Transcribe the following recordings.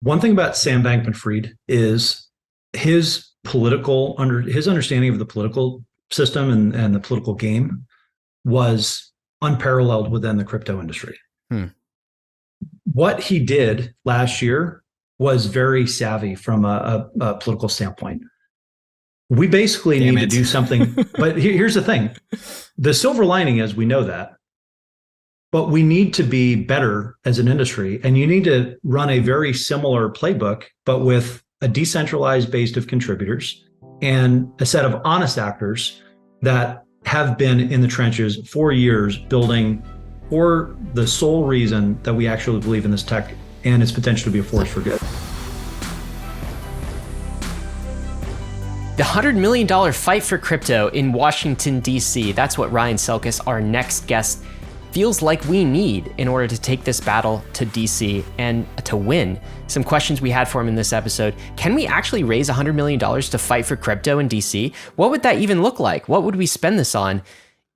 One thing about Sam Bankman-Fried is his his understanding of the political system and the political game was unparalleled within the crypto industry. What he did last year was very savvy from a political standpoint. We basically need to do something. But here's the thing. The silver lining is we know that. But we need to be better as an industry. And you need to run a very similar playbook, but with a decentralized base of contributors and a set of honest actors that have been in the trenches for years building for the sole reason that we actually believe in this tech and its potential to be a force for good. The $100 million fight for crypto in Washington, D.C. That's what Ryan Selkis, our next guest, feels like we need in order to take this battle to DC and to win. Some questions we had for him in this episode. Can we actually raise $100 million to fight for crypto in DC? What would that even look like? What would we spend this on?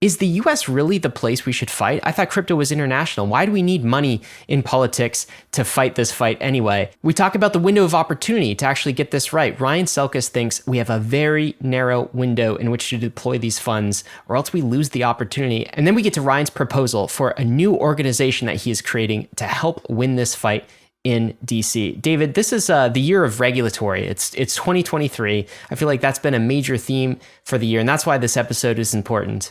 Is the US really the place we should fight? I thought crypto was international. Why do we need money in politics to fight this fight anyway? We talk about the window of opportunity to actually get this right. Ryan Selkis thinks we have a very narrow window in which to deploy these funds, or else we lose the opportunity. And then we get to Ryan's proposal for a new organization that he is creating to help win this fight in DC. David, this is the year of regulatory. It's 2023. I feel like that's been a major theme for the year, and that's why this episode is important.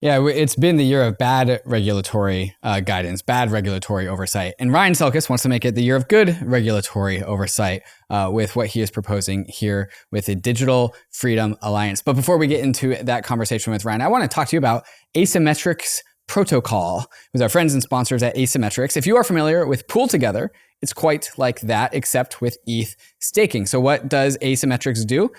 Yeah, it's been the year of bad regulatory guidance, bad regulatory oversight. And Ryan Selkis wants to make it the year of good regulatory oversight with what he is proposing here with the Digital Freedom Alliance. But before we get into that conversation with Ryan, I want to talk to you about ASYMETRIX protocol with our friends and sponsors at ASYMETRIX. If you are familiar with Pool Together, it's quite like that, except with ETH staking. So what does ASYMETRIX do?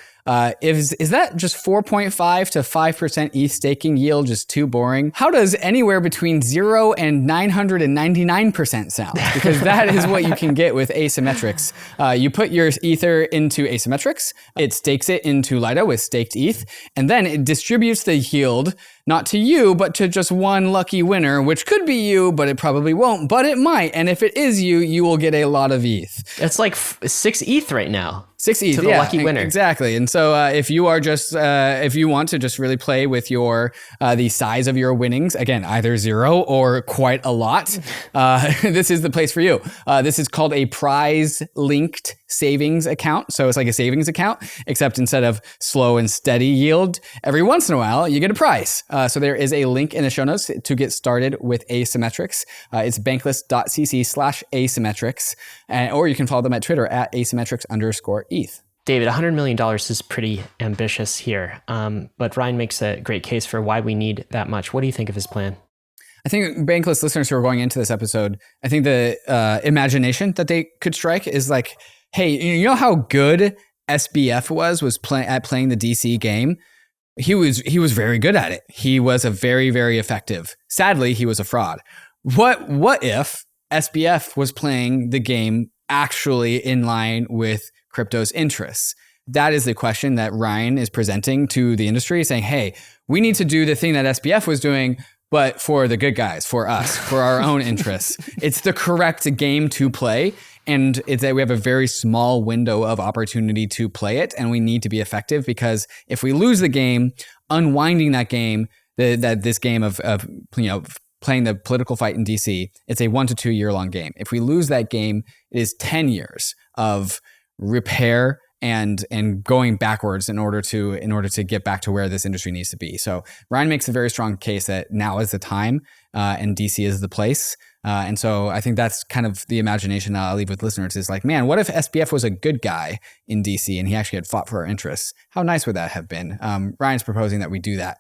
Is that just 4.5 to 5% ETH staking yield just too boring? How does anywhere between 0 and 999% sound? Because that is what you can get with ASYMETRIX. You put your Ether into ASYMETRIX, it stakes it into Lido with staked ETH, and then it distributes the yield not to you, but to just one lucky winner, which could be you, but it probably won't, but it might. And if it is you, you will get a lot of ETH. It's like 6 ETH right now. 6 ETH, to the lucky winner. Exactly. And so if you are just, if you want to just really play with your, the size of your winnings, again, either 0 or quite a lot, this is the place for you. This is called a prize linked savings account. So it's like a savings account, except instead of slow and steady yield, every once in a while, you get a prize. So there is a link in the show notes to get started with ASYMETRIX. It's bankless.cc/ASYMETRIX, or you can follow them at Twitter at ASYMETRIX_ETH. David, $100 million is pretty ambitious here, but Ryan makes a great case for why we need that much. What do you think of his plan? I think Bankless listeners who are going into this episode, I think the imagination that they could strike is like, hey, you know how good SBF was at playing the DC game? He was very good at it. He was a very, very effective. Sadly, he was a fraud. What if SBF was playing the game actually in line with crypto's interests? That is the question that Ryan is presenting to the industry, saying, hey, we need to do the thing that SBF was doing, but for the good guys, for us, for our own interests. It's the correct game to play. And it's that we have a very small window of opportunity to play it, and we need to be effective, because if we lose the game, unwinding that game, this game of playing the political fight in DC, it's a 1 to 2 year long game. If we lose that game, it is 10 years of repair and going backwards in order to get back to where this industry needs to be. So Ryan makes a very strong case that now is the time, and DC is the place. And so I think that's kind of the imagination that I'll leave with listeners is like, man, what if SBF was a good guy in DC and he actually had fought for our interests? How nice would that have been? Ryan's proposing that we do that.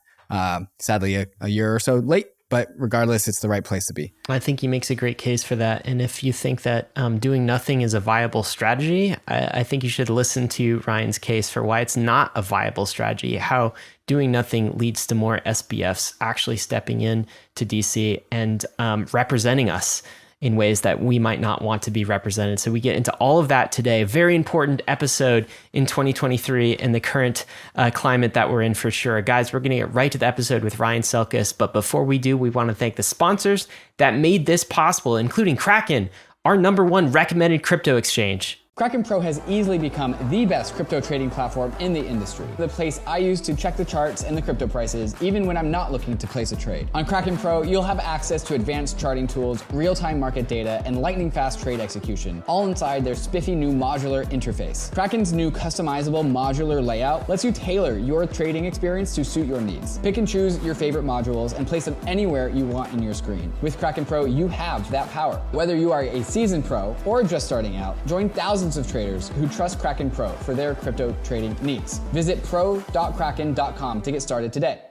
Sadly, a year or so late, but regardless, it's the right place to be. I think he makes a great case for that. And if you think that doing nothing is a viable strategy, I think you should listen to Ryan's case for why it's not a viable strategy, how doing nothing leads to more SBFs actually stepping in to DC and representing us in ways that we might not want to be represented. So we get into all of that today. Very important episode in 2023 and the current climate that we're in for sure. Guys, we're going to get right to the episode with Ryan Selkis. But before we do, we want to thank the sponsors that made this possible, including KRAKEN, our #1 recommended crypto exchange. KRAKEN Pro has easily become the best crypto trading platform in the industry. The place I use to check the charts and the crypto prices, even when I'm not looking to place a trade. On KRAKEN Pro, you'll have access to advanced charting tools, real-time market data, and lightning-fast trade execution, all inside their spiffy new modular interface. KRAKEN's new customizable modular layout lets you tailor your trading experience to suit your needs. Pick and choose your favorite modules and place them anywhere you want in your screen. With KRAKEN Pro, you have that power. Whether you are a seasoned pro or just starting out, join thousands of traders who trust KRAKEN Pro for their crypto trading needs. Visit pro.kraken.com to get started today.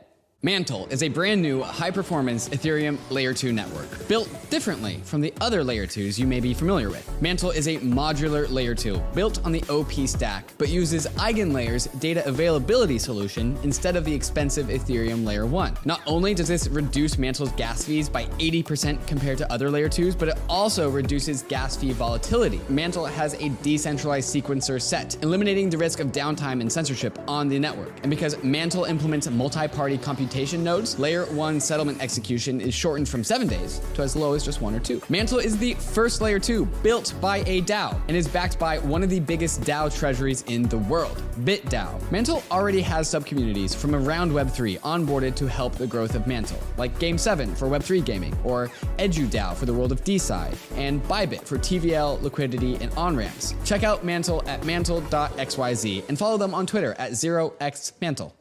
MANTLE is a brand new high-performance Ethereum Layer 2 network, built differently from the other Layer 2s you may be familiar with. MANTLE is a modular Layer 2 built on the OP stack, but uses EigenLayer's data availability solution instead of the expensive Ethereum Layer 1. Not only does this reduce MANTLE's gas fees by 80% compared to other Layer 2s, but it also reduces gas fee volatility. MANTLE has a decentralized sequencer set, eliminating the risk of downtime and censorship on the network. And because MANTLE implements multi-party computation nodes, Layer 1 settlement execution is shortened from 7 days to as low as just 1 or 2. MANTLE is the first Layer 2 built by a DAO and is backed by one of the biggest DAO treasuries in the world, BitDAO. MANTLE already has sub-communities from around Web3 onboarded to help the growth of MANTLE, like Game7 for Web3 gaming, or EduDAO for the world of DeSci, and Bybit for TVL, liquidity, and on-ramps. Check out MANTLE at mantle.xyz and follow them on Twitter at 0xmantle.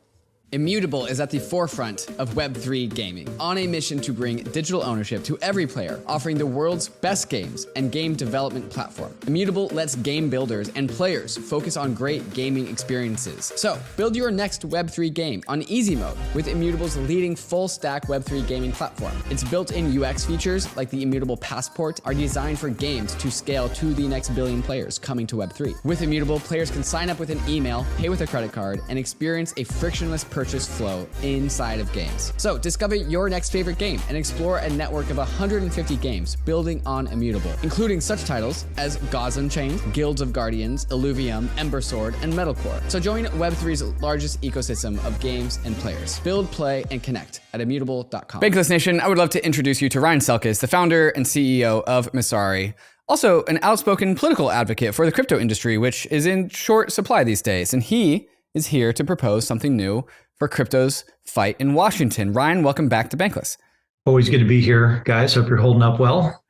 Immutable is at the forefront of Web3 gaming, on a mission to bring digital ownership to every player, offering the world's best games and game development platform. Immutable lets game builders and players focus on great gaming experiences. So, build your next Web3 game on easy mode with Immutable's leading full-stack Web3 gaming platform. Its built-in UX features, like the Immutable Passport, are designed for games to scale to the next billion players coming to Web3. With Immutable, players can sign up with an email, pay with a credit card, and experience a frictionless purchase flow inside of games. So discover your next favorite game and explore a network of 150 games building on Immutable, including such titles as Gods Unchained, Guilds of Guardians, Illuvium, Ember Sword, and Metalcore. So join Web3's largest ecosystem of games and players. Build, play, and connect at immutable.com. Bankless Nation, I would love to introduce you to Ryan Selkis, the founder and CEO of Messari. Also an outspoken political advocate for the crypto industry, which is in short supply these days. And he is here to propose something new for crypto's fight in Washington. Ryan, welcome back to Bankless. Always good to be here, guys. Hope you're holding up well.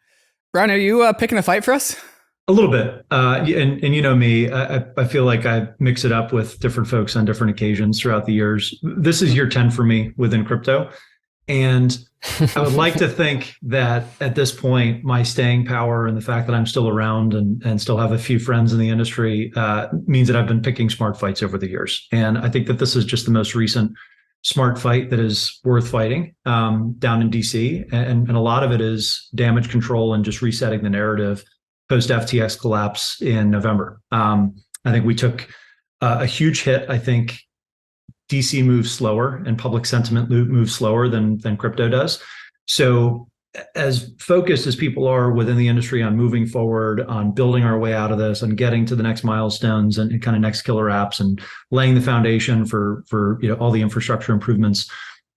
Ryan, are you picking a fight for us? A little bit. And you know me, I feel like I mix it up with different folks on different occasions throughout the years. This is year 10 for me within crypto. And I would like to think that at this point, my staying power and the fact that I'm still around and still have a few friends in the industry means that I've been picking smart fights over the years. And I think that this is just the most recent smart fight that is worth fighting down in DC. And a lot of it is damage control and just resetting the narrative post FTX collapse in November. I think we took a huge hit. I think DC moves slower and public sentiment moves slower than crypto does. So as focused as people are within the industry on moving forward, on building our way out of this, and getting to the next milestones and kind of next killer apps, and laying the foundation for all the infrastructure improvements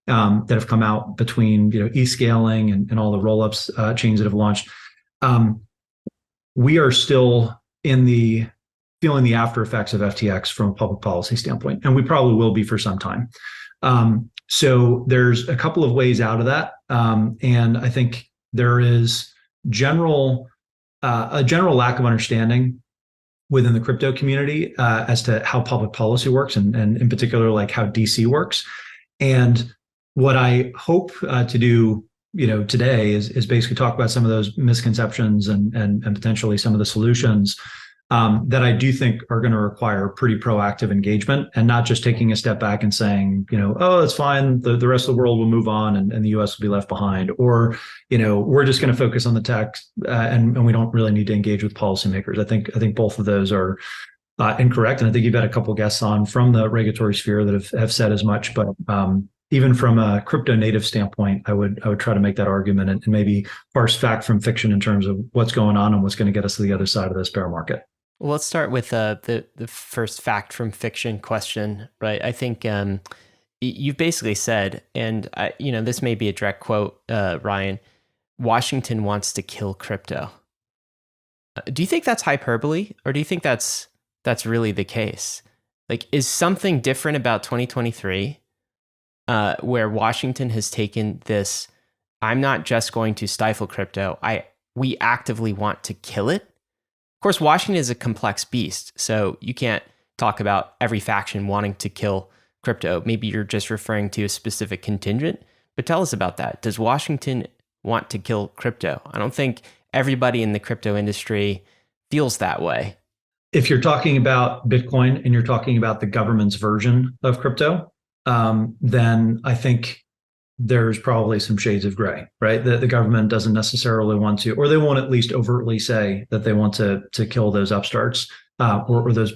that have come out between e-scaling and all the rollups chains that have launched, we are still feeling the after effects of FTX from a public policy standpoint, and we probably will be for some time. So there's a couple of ways out of that, and I think there is a general lack of understanding within the crypto community as to how public policy works, and in particular, like how DC works. And what I hope to do today is basically talk about some of those misconceptions and potentially some of the solutions that I do think are going to require pretty proactive engagement, and not just taking a step back and saying, oh, it's fine, the rest of the world will move on and the US will be left behind, or, we're just going to focus on the tech and we don't really need to engage with policymakers. I think both of those are incorrect. And I think you've had a couple guests on from the regulatory sphere that have said as much, but even from a crypto native standpoint, I would try to make that argument and maybe parse fact from fiction in terms of what's going on and what's going to get us to the other side of this bear market. Well, let's start with the first fact from fiction question, right? I think you've basically said, and this may be a direct quote, Ryan, Washington wants to kill crypto. Do you think that's hyperbole, or do you think that's really the case? Like, is something different about 2023 where Washington has taken this, I'm not just going to stifle crypto, we actively want to kill it? Of course, Washington is a complex beast, so you can't talk about every faction wanting to kill crypto. Maybe you're just referring to a specific contingent, but tell us about that. Does Washington want to kill crypto? I don't think everybody in the crypto industry feels that way. If you're talking about Bitcoin and you're talking about the government's version of crypto, then I think there's probably some shades of gray, right? The government doesn't necessarily want to, or they won't at least overtly say that they want to kill those upstarts or those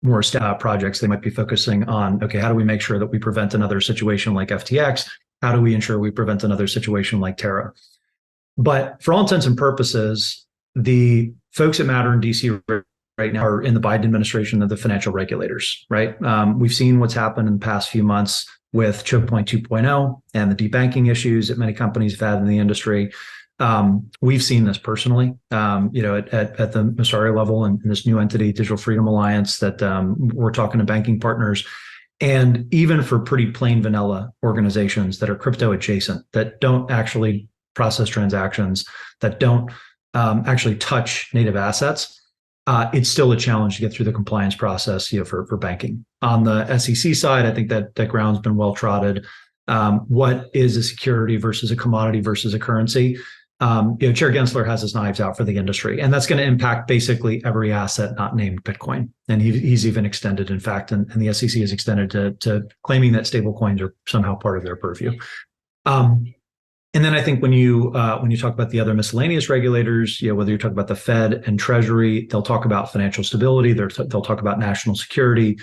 more established projects. They might be focusing on, okay, how do we make sure that we prevent another situation like FTX? How do we ensure we prevent another situation like Terra? But for all intents and purposes, the folks that matter in DC right now are in the Biden administration of the financial regulators, right? We've seen what's happened in the past few months with Choke Point 2.0 and the debanking issues that many companies have had in the industry. We've seen this personally, at the Messari level and this new entity, Digital Freedom Alliance, that we're talking to banking partners. And even for pretty plain vanilla organizations that are crypto adjacent, that don't actually process transactions, that don't actually touch native assets, it's still a challenge to get through the compliance process, for banking. On the SEC side, I think that ground's been well trodden. What is a security versus a commodity versus a currency? Chair Gensler has his knives out for the industry, and that's going to impact basically every asset not named Bitcoin. And he's even extended, in fact, and the SEC has extended to claiming that stable coins are somehow part of their purview. And then I think when you talk about the other miscellaneous regulators, whether you're talking about the Fed and Treasury, they'll talk about financial stability. They'll talk about national security.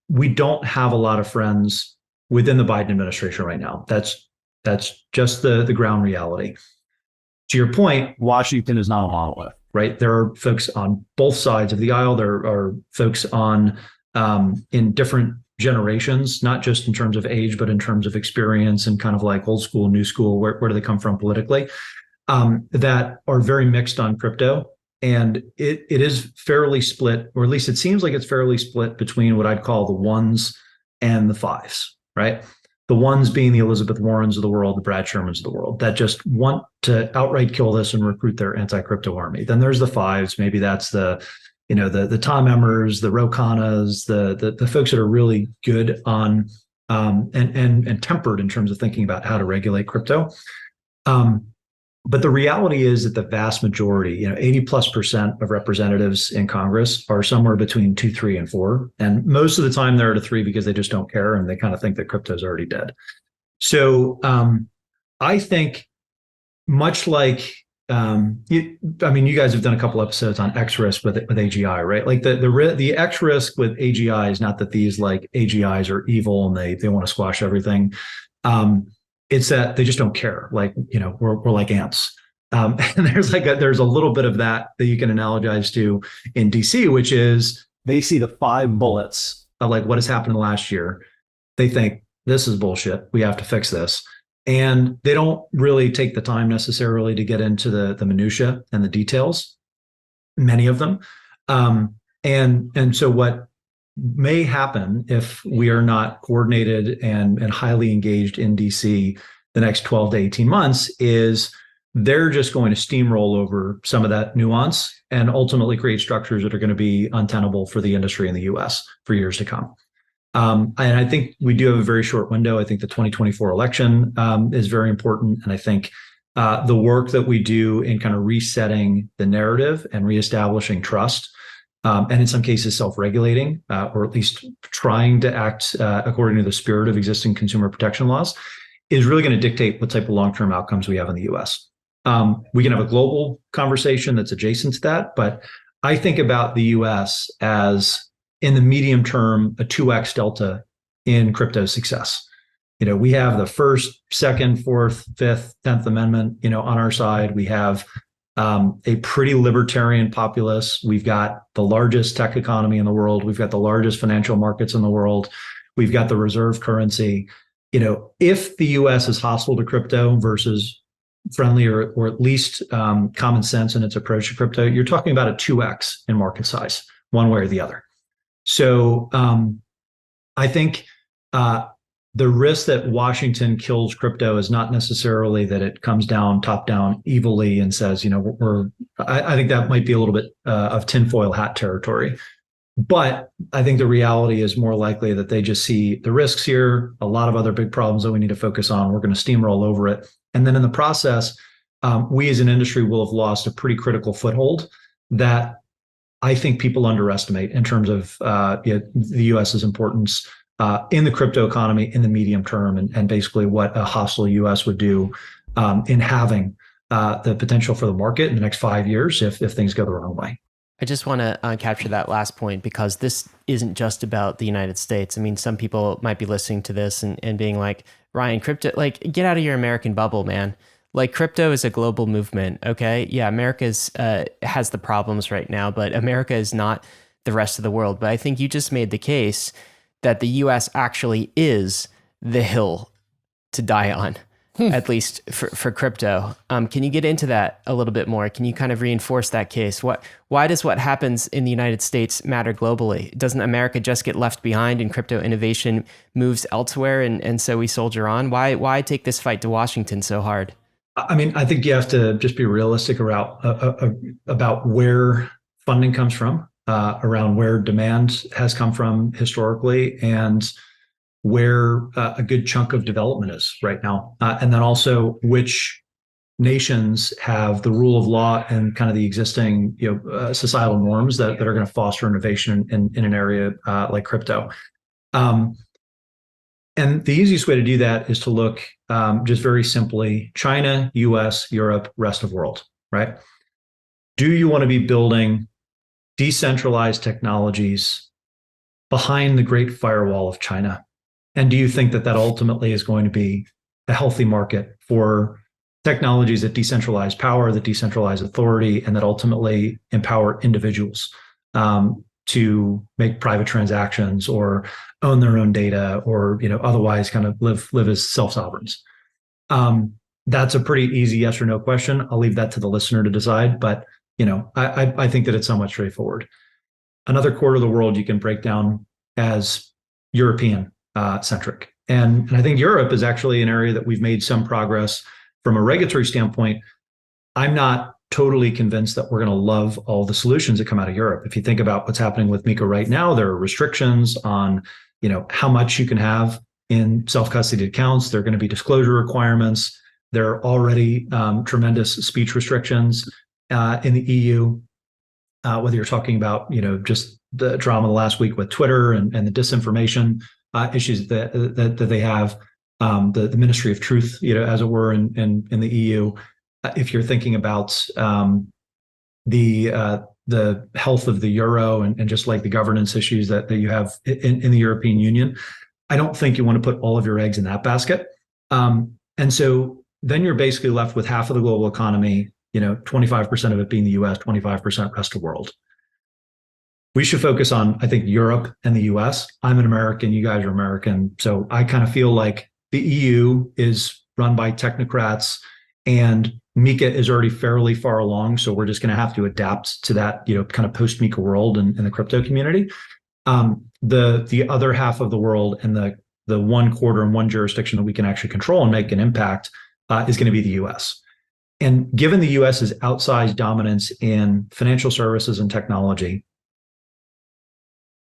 We don't have a lot of friends within the Biden administration right now. That's just the ground reality. To your point, Washington is not a monolith, right? There are folks on both sides of the aisle. There are folks in different generations, not just in terms of age, but in terms of experience and kind of like old school, new school, where do they come from politically, that are very mixed on crypto. And it is fairly split, or at least it seems like it's fairly split between what I'd call the ones and the fives, right? The ones being the Elizabeth Warrens of the world, the Brad Shermans of the world, that just want to outright kill this and recruit their anti-crypto army. Then there's the fives. Maybe that's the Tom Emmers, the Ro Khannas, the folks that are really good on and tempered in terms of thinking about how to regulate crypto. But the reality is that the vast majority, 80+% of representatives in Congress are somewhere between 2, 3, and 4. And most of the time they're at a 3 because they just don't care and they kind of think that crypto is already dead. So I think much like, you guys have done a couple episodes on X risk with AGI, right? Like the X risk with AGI is not that these like AGIs are evil and they want to squash everything. It's that they just don't care. Like, we're like ants. And there's a little bit of that you can analogize to in DC, which is they see the 5 bullets of like what has happened last year. They think this is bullshit. We have to fix this. And they don't really take the time necessarily to get into the minutia and the details, many of them. And so what may happen if we are not coordinated and highly engaged in DC the next 12 to 18 months is they're just going to steamroll over some of that nuance and ultimately create structures that are going to be untenable for the industry in the US for years to come. And I think we do have a very short window. I think the 2024 election is very important. And I think the work that we do in kind of resetting the narrative and reestablishing trust, and in some cases self-regulating, or at least trying to act according to the spirit of existing consumer protection laws, is really going to dictate what type of long-term outcomes we have in the US. We can have a global conversation that's adjacent to that, but I think about the US as, in the medium term, a 2x delta in crypto success. We have the first, second, fourth, fifth, 10th Amendment, on our side. We have a pretty libertarian populace. We've got the largest tech economy in the world. We've got the largest financial markets in the world. We've got the reserve currency. If the US is hostile to crypto versus friendly or at least common sense in its approach to crypto, you're talking about a 2x in market size, one way or the other. So I think the risk that Washington kills crypto is not necessarily that it comes down top down evilly and says, I think that might be a little bit of tinfoil hat territory. But I think the reality is more likely that they just see the risks here, a lot of other big problems that we need to focus on. We're going to steamroll over it. And then in the process, we as an industry will have lost a pretty critical foothold that I think people underestimate in terms of the US's importance in the crypto economy in the medium term, and basically what a hostile US would do in having the potential for the market in the next 5 years if things go the wrong way. I just want to capture that last point, because this isn't just about the United States. I mean, some people might be listening to this and being like, Ryan, crypto, like, get out of your American bubble, man. Like, crypto is a global movement, okay? Yeah, America's has the problems right now, but America is not the rest of the world. But I think you just made the case that the US actually is the hill to die on, at least for crypto. Can you get into that a little bit more? Can you kind of reinforce that case? Why does what happens in the United States matter globally? Doesn't America just get left behind and crypto innovation moves elsewhere, and so we soldier on? Why take this fight to Washington so hard? I mean, I think you have to just be realistic about where funding comes from, around where demand has come from historically, and where a good chunk of development is right now. And then also which nations have the rule of law and kind of the existing societal norms that are going to foster innovation in an area like crypto. And the easiest way to do that is to look just very simply, China, US, Europe, rest of world, right? Do you want to be building decentralized technologies behind the great firewall of China? And do you think that ultimately is going to be a healthy market for technologies that decentralize power, that decentralize authority, and that ultimately empower individuals to make private transactions or own their own data, or otherwise kind of live as self-sovereigns? That's a pretty easy yes or no question. I'll leave that to the listener to decide, but I think that it's somewhat straightforward. Another quarter of the world you can break down as European centric, and I think Europe is actually an area that we've made some progress from a regulatory standpoint. I'm not totally convinced that we're going to love all the solutions that come out of Europe. If you think about what's happening with MiCA right now, there are restrictions on how much you can have in self-custody accounts. There are going to be disclosure requirements. There are already tremendous speech restrictions in the EU, whether you're talking about just the drama the last week with Twitter and the disinformation issues that they have, the Ministry of Truth, as it were, in the EU. If you're thinking about the health of the euro and just like the governance issues that you have in the European Union, I don't think you want to put all of your eggs in that basket. And so then you're basically left with half of the global economy, 25% of it being the US, 25% rest of the world. We should focus on, I think, Europe and the US. I'm an American, you guys are American. So I kind of feel like the EU is run by technocrats, and MiCA is already fairly far along. So we're just going to have to adapt to that, kind of post-MiCA world in the crypto community. The other half of the world, and the one quarter and one jurisdiction that we can actually control and make an impact is going to be the US. And given the US's outsized dominance in financial services and technology,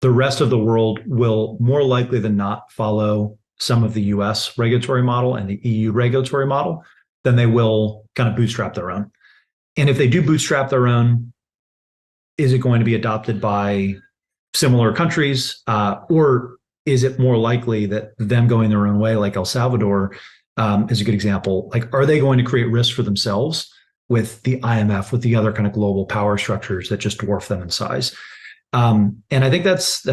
the rest of the world will more likely than not follow some of the US regulatory model and the EU regulatory model than they will kind of bootstrap their own. And if they do bootstrap their own, is it going to be adopted by similar countries? Or is it more likely that them going their own way, like El Salvador is a good example? Like, are they going to create risk for themselves with the IMF, with the other kind of global power structures that just dwarf them in size? And I think that's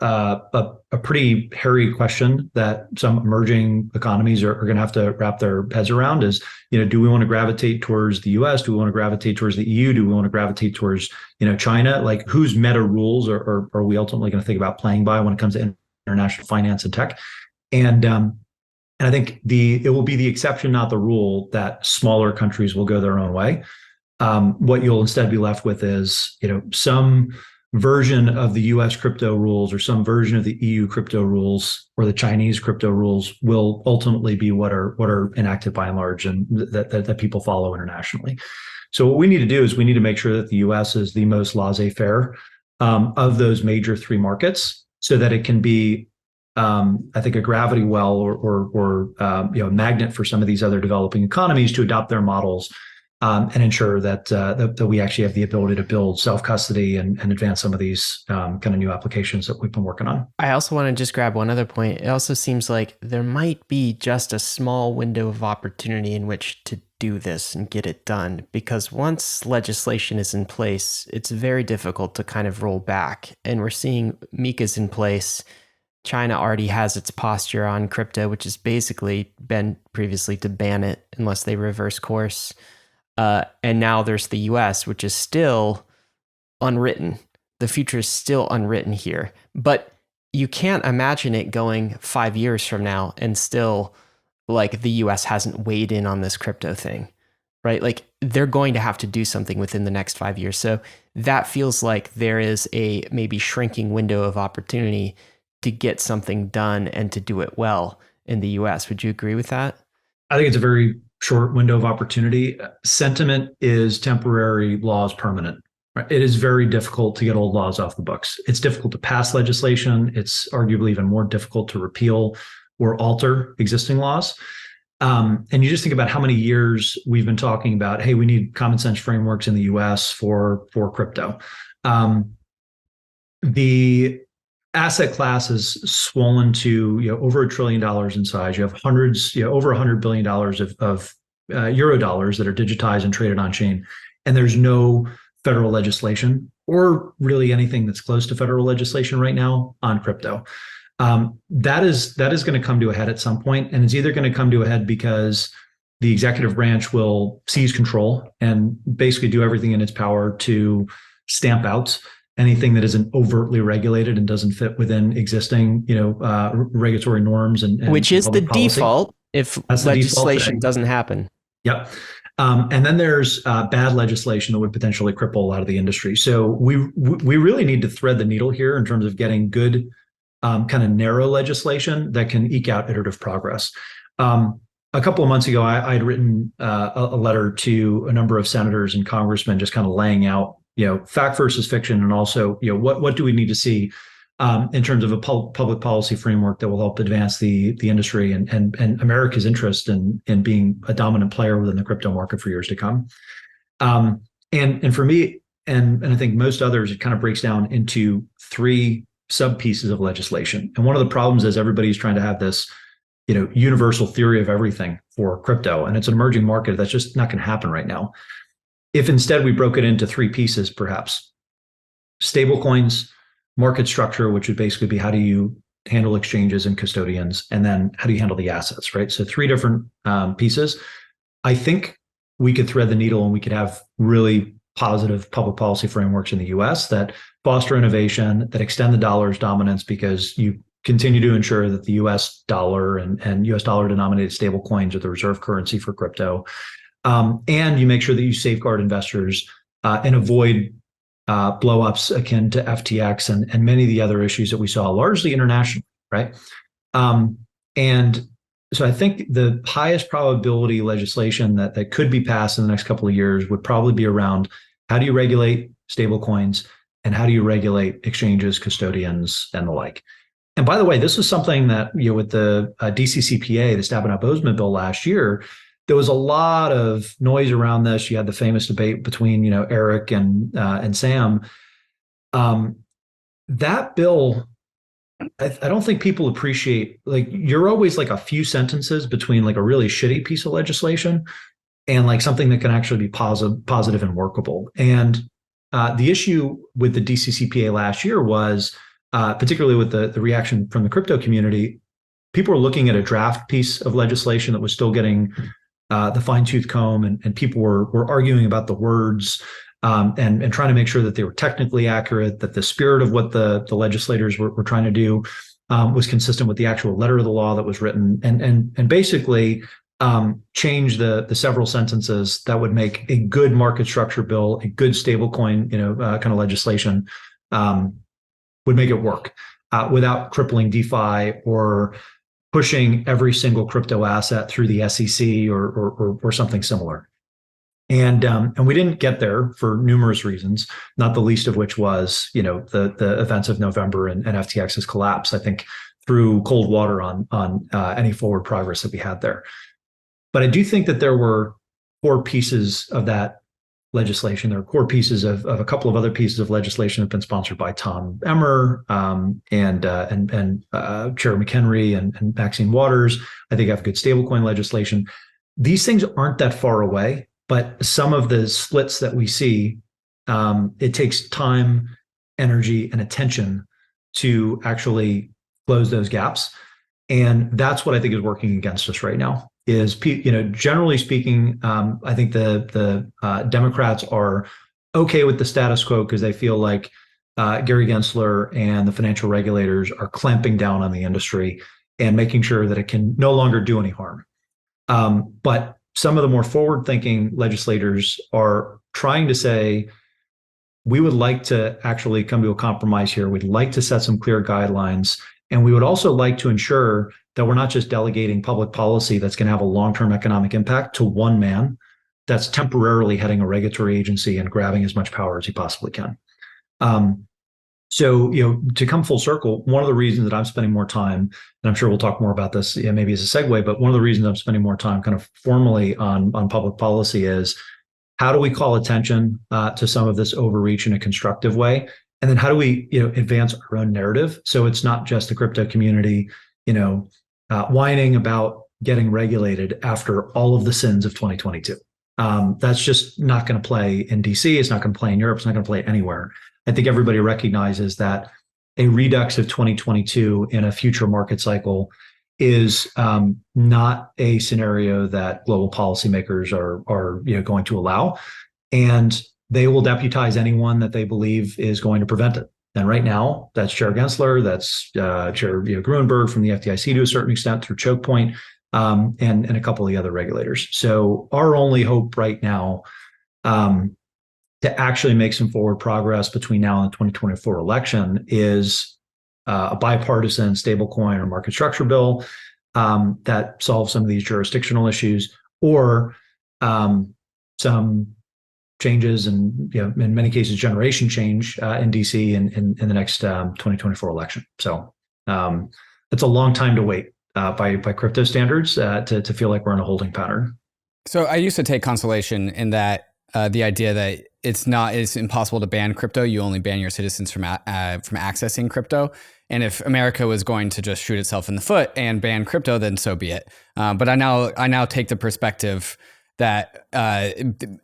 a pretty hairy question that some emerging economies are going to have to wrap their heads around. Is, do we want to gravitate towards the US? Do we want to gravitate towards the EU? Do we want to gravitate towards, China? Like, whose meta rules are we ultimately going to think about playing by when it comes to international finance and tech? And And I think it will be the exception, not the rule, that smaller countries will go their own way. What you'll instead be left with is, some version of the US crypto rules or some version of the EU crypto rules or the Chinese crypto rules will ultimately be what are enacted by and large and that people follow internationally. So what we need to do is we need to make sure that the US is the most laissez-faire of those major three markets so that it can be, I think, a gravity well or a magnet for some of these other developing economies to adopt their models and ensure that we actually have the ability to build self-custody and advance some of these kind of new applications that we've been working on. I also want to just grab one other point. It also seems like there might be just a small window of opportunity in which to do this and get it done, because once legislation is in place, it's very difficult to kind of roll back. And we're seeing MiCA's in place. China already has its posture on crypto, which has basically been previously to ban it unless they reverse course. And now there's the US, which is still unwritten. The future is still unwritten here. But you can't imagine it going 5 years from now and still, like, the US hasn't weighed in on this crypto thing, right? Like, they're going to have to do something within the next 5 years. So that feels like there is a maybe shrinking window of opportunity to get something done and to do it well in the US. Would you agree with that? I think it's a very short window of opportunity. Sentiment is temporary, law is permanent. Right? It is very difficult to get old laws off the books. It's difficult to pass legislation. It's arguably even more difficult to repeal or alter existing laws. And you just think about how many years we've been talking about, hey, we need common sense frameworks in the US for crypto. The asset class has swollen to over $1 trillion in size. You have hundreds, over $100 billion of euro dollars that are digitized and traded on chain, and there's no federal legislation or really anything that's close to federal legislation right now on crypto. That is going to come to a head at some point, and it's either going to come to a head because the executive branch will seize control and basically do everything in its power to stamp out anything that isn't overtly regulated and doesn't fit within existing, regulatory norms and which is the policy. Default if legislation doesn't happen. Yep. And then there's bad legislation that would potentially cripple a lot of the industry. So we really need to thread the needle here in terms of getting good kind of narrow legislation that can eke out iterative progress. A couple of months ago, I had written a letter to a number of senators and congressmen just kind of laying out fact versus fiction, and also, what do we need to see in terms of a public policy framework that will help advance the industry and America's interest in being a dominant player within the crypto market for years to come. And for me, and I think most others, it kind of breaks down into three sub pieces of legislation. And one of the problems is everybody's trying to have this, universal theory of everything for crypto, and it's an emerging market that's just not going to happen right now. If instead we broke it into three pieces, perhaps stablecoins, market structure, which would basically be how do you handle exchanges and custodians, and then how do you handle the assets, right? So three different pieces. I think we could thread the needle and we could have really positive public policy frameworks in the US that foster innovation, that extend the dollar's dominance, because you continue to ensure that the US dollar and US dollar denominated stablecoins are the reserve currency for crypto. And you make sure that you safeguard investors and avoid blow-ups akin to FTX and many of the other issues that we saw largely internationally, right? And so I think the highest probability legislation that could be passed in the next couple of years would probably be around how do you regulate stablecoins and how do you regulate exchanges, custodians, and the like. And by the way, this is something that, with the DCCPA, the Stabenow-Boozman bill last year, there was a lot of noise around this. You had the famous debate between, Eric and Sam. That bill, I don't think people appreciate, like, you're always like a few sentences between like a really shitty piece of legislation and like something that can actually be positive and workable. And the issue with the DCCPA last year was, particularly with the reaction from the crypto community, people were looking at a draft piece of legislation that was still getting the fine-tooth comb, and people were arguing about the words and trying to make sure that they were technically accurate, that the spirit of what the legislators were trying to do was consistent with the actual letter of the law that was written, and basically change the several sentences that would make a good market structure bill, a good stablecoin, kind of legislation, would make it work without crippling DeFi or pushing every single crypto asset through the SEC or something similar. And we didn't get there for numerous reasons, not the least of which was, the events of November and FTX's collapse, I think, threw cold water on any forward progress that we had there. But I do think that there were core pieces of that legislation. There are core pieces of a couple of other pieces of legislation that have been sponsored by Tom Emmer and Chair McHenry and Maxine Waters. I think have good stablecoin legislation. These things aren't that far away, but some of the splits that we see, it takes time, energy, and attention to actually close those gaps. And that's what I think is working against us right now. Is, generally speaking, I think the Democrats are okay with the status quo because they feel like Gary Gensler and the financial regulators are clamping down on the industry and making sure that it can no longer do any harm. But some of the more forward-thinking legislators are trying to say, we would like to actually come to a compromise here. We'd like to set some clear guidelines. And we would also like to ensure that we're not just delegating public policy that's going to have a long-term economic impact to one man that's temporarily heading a regulatory agency and grabbing as much power as he possibly can. So, to come full circle, one of the reasons that I'm spending more time, and I'm sure we'll talk more about this maybe as a segue, but one of the reasons I'm spending more time kind of formally on public policy is how do we call attention to some of this overreach in a constructive way? And then how do we, advance our own narrative? So it's not just the crypto community, whining about getting regulated after all of the sins of 2022. That's just not going to play in DC. It's not going to play in Europe. It's not going to play anywhere. I think everybody recognizes that a redux of 2022 in a future market cycle is not a scenario that global policymakers are going to allow, and they will deputize anyone that they believe is going to prevent it. And right now, that's Chair Gensler, that's Chair Gruenberg from the FDIC to a certain extent through choke point, and a couple of the other regulators. So our only hope right now to actually make some forward progress between now and the 2024 election is a bipartisan stablecoin or market structure bill that solves some of these jurisdictional issues, or some changes and, in many cases, generation change in DC in the next 2024 election. So it's a long time to wait by crypto standards to feel like we're in a holding pattern. So I used to take consolation in that the idea that it's impossible to ban crypto. You only ban your citizens from accessing crypto. And if America was going to just shoot itself in the foot and ban crypto, then so be it. But I now take the perspective that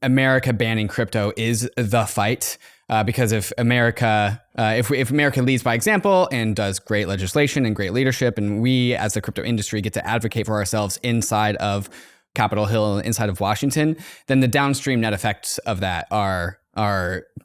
America banning crypto is the fight, because if America leads by example and does great legislation and great leadership, and we as the crypto industry get to advocate for ourselves inside of Capitol Hill, inside of Washington, then the downstream net effects of that are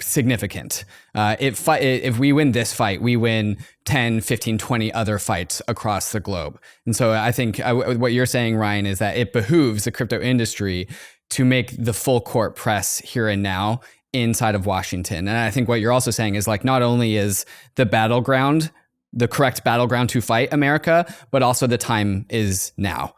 significant. If we win this fight, we win 10, 15, 20 other fights across the globe. And so I think what you're saying, Ryan, is that it behooves the crypto industry to make the full court press here and now inside of Washington. And I think what you're also saying is, like, not only is the battleground the correct battleground to fight America, but also the time is now.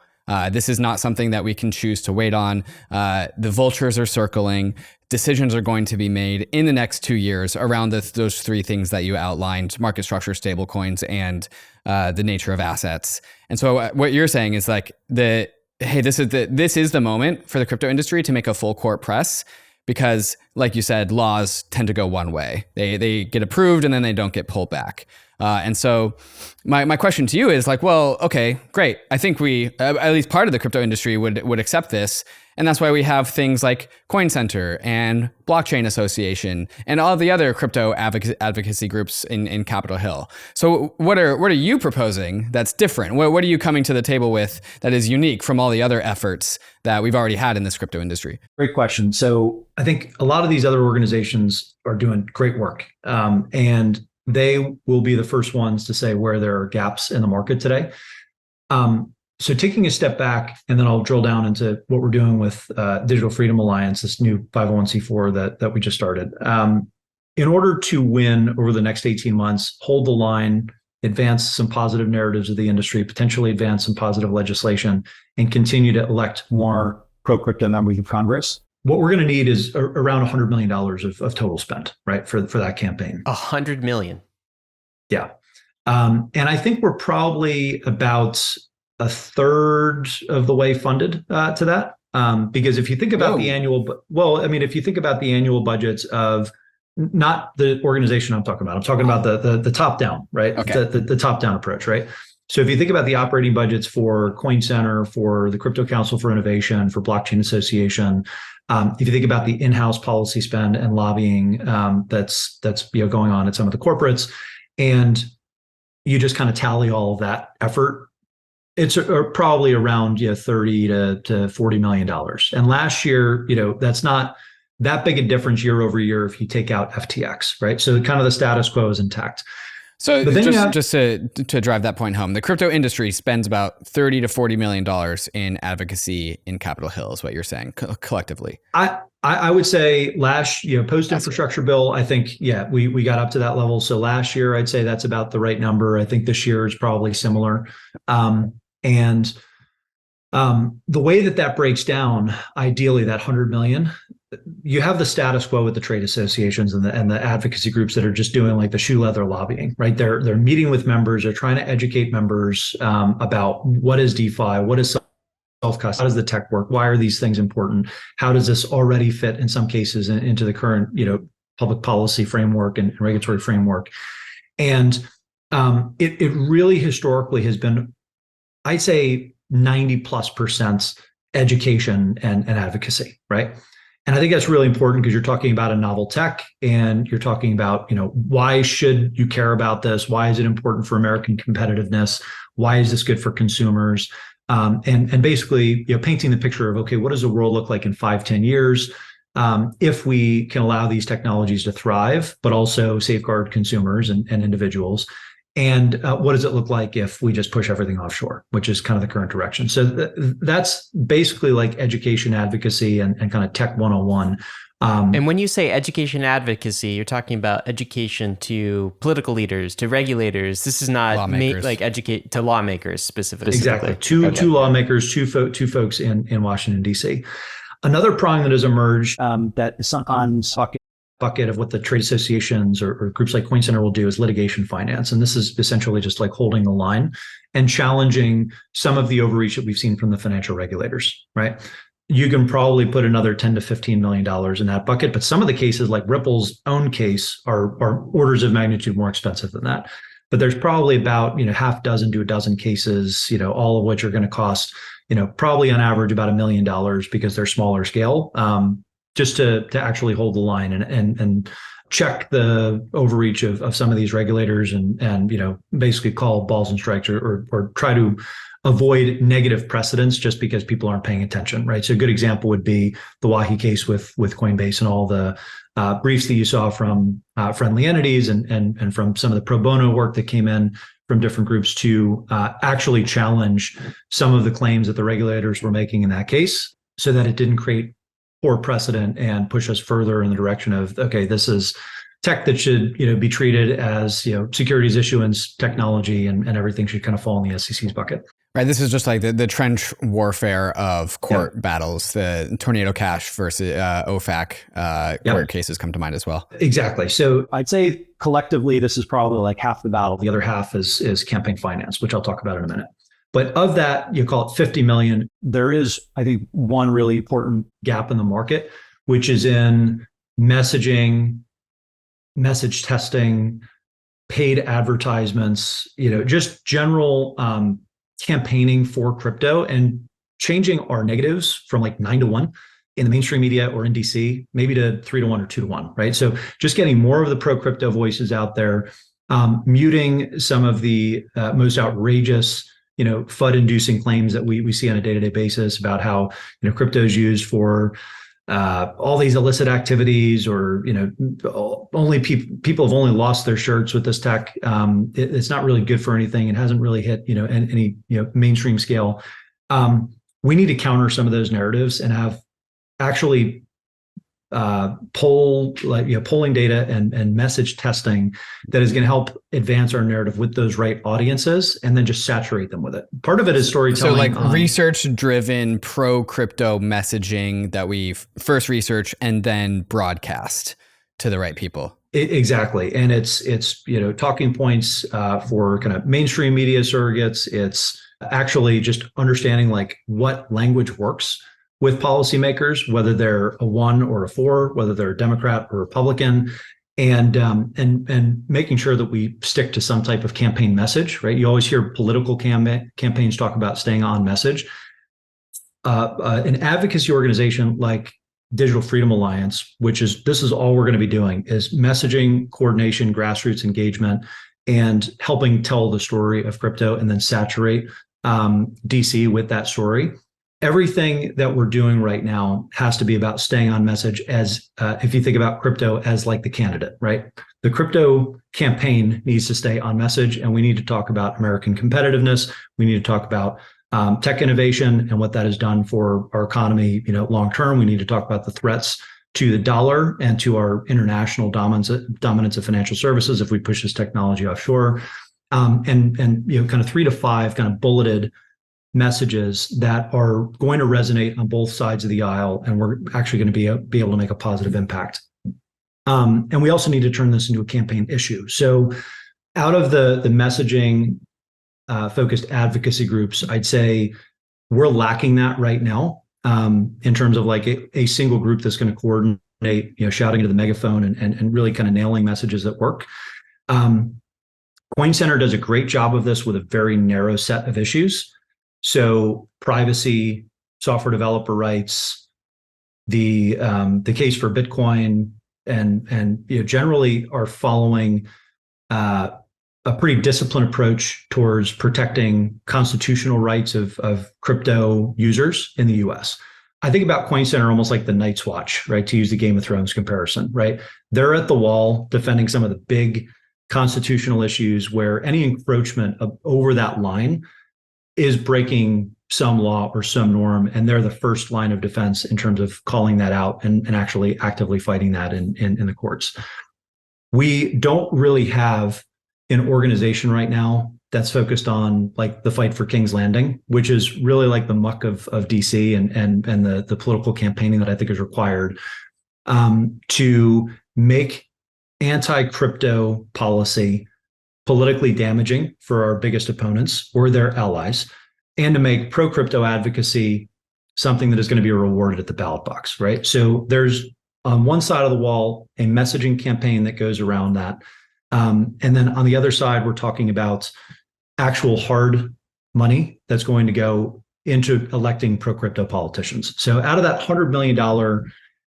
This is not something that we can choose to wait on. The vultures are circling. Decisions are going to be made in the next 2 years around those three things that you outlined: market structure, stablecoins, and the nature of assets. And so what you're saying is like, this is the moment for the crypto industry to make a full court press, because, like you said, laws tend to go one way. They get approved and then they don't get pulled back. And so my question to you is like, well, okay, great. I think we, at least part of the crypto industry would accept this. And that's why we have things like Coin Center and Blockchain Association and all the other crypto advocacy groups in Capitol Hill. So what are you proposing that's different? What are you coming to the table with that is unique from all the other efforts that we've already had in this crypto industry? Great question. So I think a lot of these other organizations are doing great work. And they will be the first ones to say where there are gaps in the market today. So taking a step back, and then I'll drill down into what we're doing with Digital Freedom Alliance, this new 501c4 that we just started. In order to win over the next 18 months, hold the line, advance some positive narratives of the industry, potentially advance some positive legislation, and continue to elect More pro-crypto members of Congress. what we're going to need is around $100 million of total spend, right, for that campaign. 100 million. Yeah. And I think we're probably about a third of the way funded to that. Because if you think about the annual, if you think about the annual budgets of not the organization I'm talking about the top down, right? Okay. The top down approach, right? So if you think about the operating budgets for Coin Center, for the Crypto Council for Innovation, for Blockchain Association, if you think about the in-house policy spend and lobbying that's going on at some of the corporates, and you just kind of tally all of that effort, it's probably around $30 to $40 million. And last year, that's not that big a difference year over year if you take out FTX, right? So kind of the status quo is intact. So But then just to drive that point home, the crypto industry spends about $30 to $40 million in advocacy in Capitol Hill, is what you're saying collectively. I would say last, post-infrastructure bill, I think, we got up to that level. So last year, I'd say that's about the right number. I think this year is probably similar. And the way that breaks down, ideally, that 100 million, you have the status quo with the trade associations and the advocacy groups that are just doing like the shoe leather lobbying, right? They're meeting with members, they're trying to educate members about what is DeFi, what is self-custody, how does the tech work, why are these things important, how does this already fit in some cases into the current public policy framework and regulatory framework. And it really historically has been, I'd say 90+% education and advocacy, right? And I think that's really important because you're talking about a novel tech and you're talking about, why should you care about this? Why is it important for American competitiveness? Why is this good for consumers? And basically, painting the picture of, okay, what does the world look like in 5-10 years if we can allow these technologies to thrive, but also safeguard consumers and individuals? And what does it look like if we just push everything offshore, which is kind of the current direction? So that's basically like education advocacy and kind of tech 101. And when you say education advocacy, you're talking about education to political leaders, to regulators. This is not educate to lawmakers specifically. Exactly. Two lawmakers, two folks in Washington, D.C. Another prong that has emerged that is sometimes bucket of what the trade associations or groups like Coin Center will do is litigation finance. And this is essentially just like holding the line and challenging some of the overreach that we've seen from the financial regulators, right? You can probably put another $10 to $15 million in that bucket, but some of the cases like Ripple's own case are orders of magnitude more expensive than that. But there's probably about, half dozen to a dozen cases, all of which are going to cost, probably on average about $1 million because they're smaller scale. Just to actually hold the line and check the overreach of some of these regulators and basically call balls and strikes or try to avoid negative precedents just because people aren't paying attention, right? So a good example would be the Wahi case with Coinbase and all the briefs that you saw from friendly entities and from some of the pro bono work that came in from different groups to actually challenge some of the claims that the regulators were making in that case so that it didn't create poor precedent and push us further in the direction of, okay, this is tech that should, be treated as, securities issuance technology and everything should kind of fall in the SEC's bucket. Right. This is just like the trench warfare of court battles, the Tornado Cash versus OFAC court cases come to mind as well. Exactly. So I'd say collectively, this is probably like half the battle. The other half is campaign finance, which I'll talk about in a minute. But of that, you call it 50 million. There is, I think, one really important gap in the market, which is in messaging, message testing, paid advertisements, just general campaigning for crypto and changing our negatives from like 9-1 in the mainstream media or in DC, maybe to 3-1 or 2-1, right? So just getting more of the pro crypto voices out there, muting some of the most outrageous FUD-inducing claims that we see on a day-to-day basis about how crypto is used for all these illicit activities, or only people have only lost their shirts with this tech. It's not really good for anything. It hasn't really hit any mainstream scale. We need to counter some of those narratives and have actually polling data and message testing that is going to help advance our narrative with those right audiences, and then just saturate them with it. Part of it is storytelling. So like research-driven pro-crypto messaging that we first research and then broadcast to the right people. Exactly. And it's talking points for kind of mainstream media surrogates. It's actually just understanding like what language works with policymakers, whether they're a 1 or a 4, whether they're a Democrat or Republican, and making sure that we stick to some type of campaign message, right? You always hear political campaigns talk about staying on message. An advocacy organization like Digital Freedom Alliance, this is all we're going to be doing, is messaging, coordination, grassroots engagement, and helping tell the story of crypto and then saturate DC with that story. Everything that we're doing right now has to be about staying on message, as if you think about crypto as like the candidate, right? The crypto campaign needs to stay on message, and we need to talk about American competitiveness. We need to talk about tech innovation and what that has done for our economy, long term. We need to talk about the threats to the dollar and to our international dominance of financial services if we push this technology offshore, and kind of 3 to 5 kind of bulleted messages that are going to resonate on both sides of the aisle, and we're actually going to be able to make a positive impact. And we also need to turn this into a campaign issue. So out of the messaging focused advocacy groups, I'd say we're lacking that right now, in terms of like a single group that's going to coordinate, shouting into the megaphone and really kind of nailing messages that work. Coin Center does a great job of this with a very narrow set of issues. So privacy, software developer rights, the case for Bitcoin, and generally are following a pretty disciplined approach towards protecting constitutional rights of crypto users in the U.S. I think about Coin Center almost like the Night's Watch, right? To use the Game of Thrones comparison, right? They're at the wall defending some of the big constitutional issues where any encroachment over that line is breaking some law or some norm, and they're the first line of defense in terms of calling that out and actually actively fighting that in the courts. We don't really have an organization right now that's focused on like the fight for King's Landing, which is really like the muck of DC and the political campaigning that I think is required to make anti-crypto policy politically damaging for our biggest opponents or their allies, and to make pro-crypto advocacy something that is going to be rewarded at the ballot box, right? So there's on one side of the wall a messaging campaign that goes around that. And then on the other side, we're talking about actual hard money that's going to go into electing pro-crypto politicians. So out of that $100 million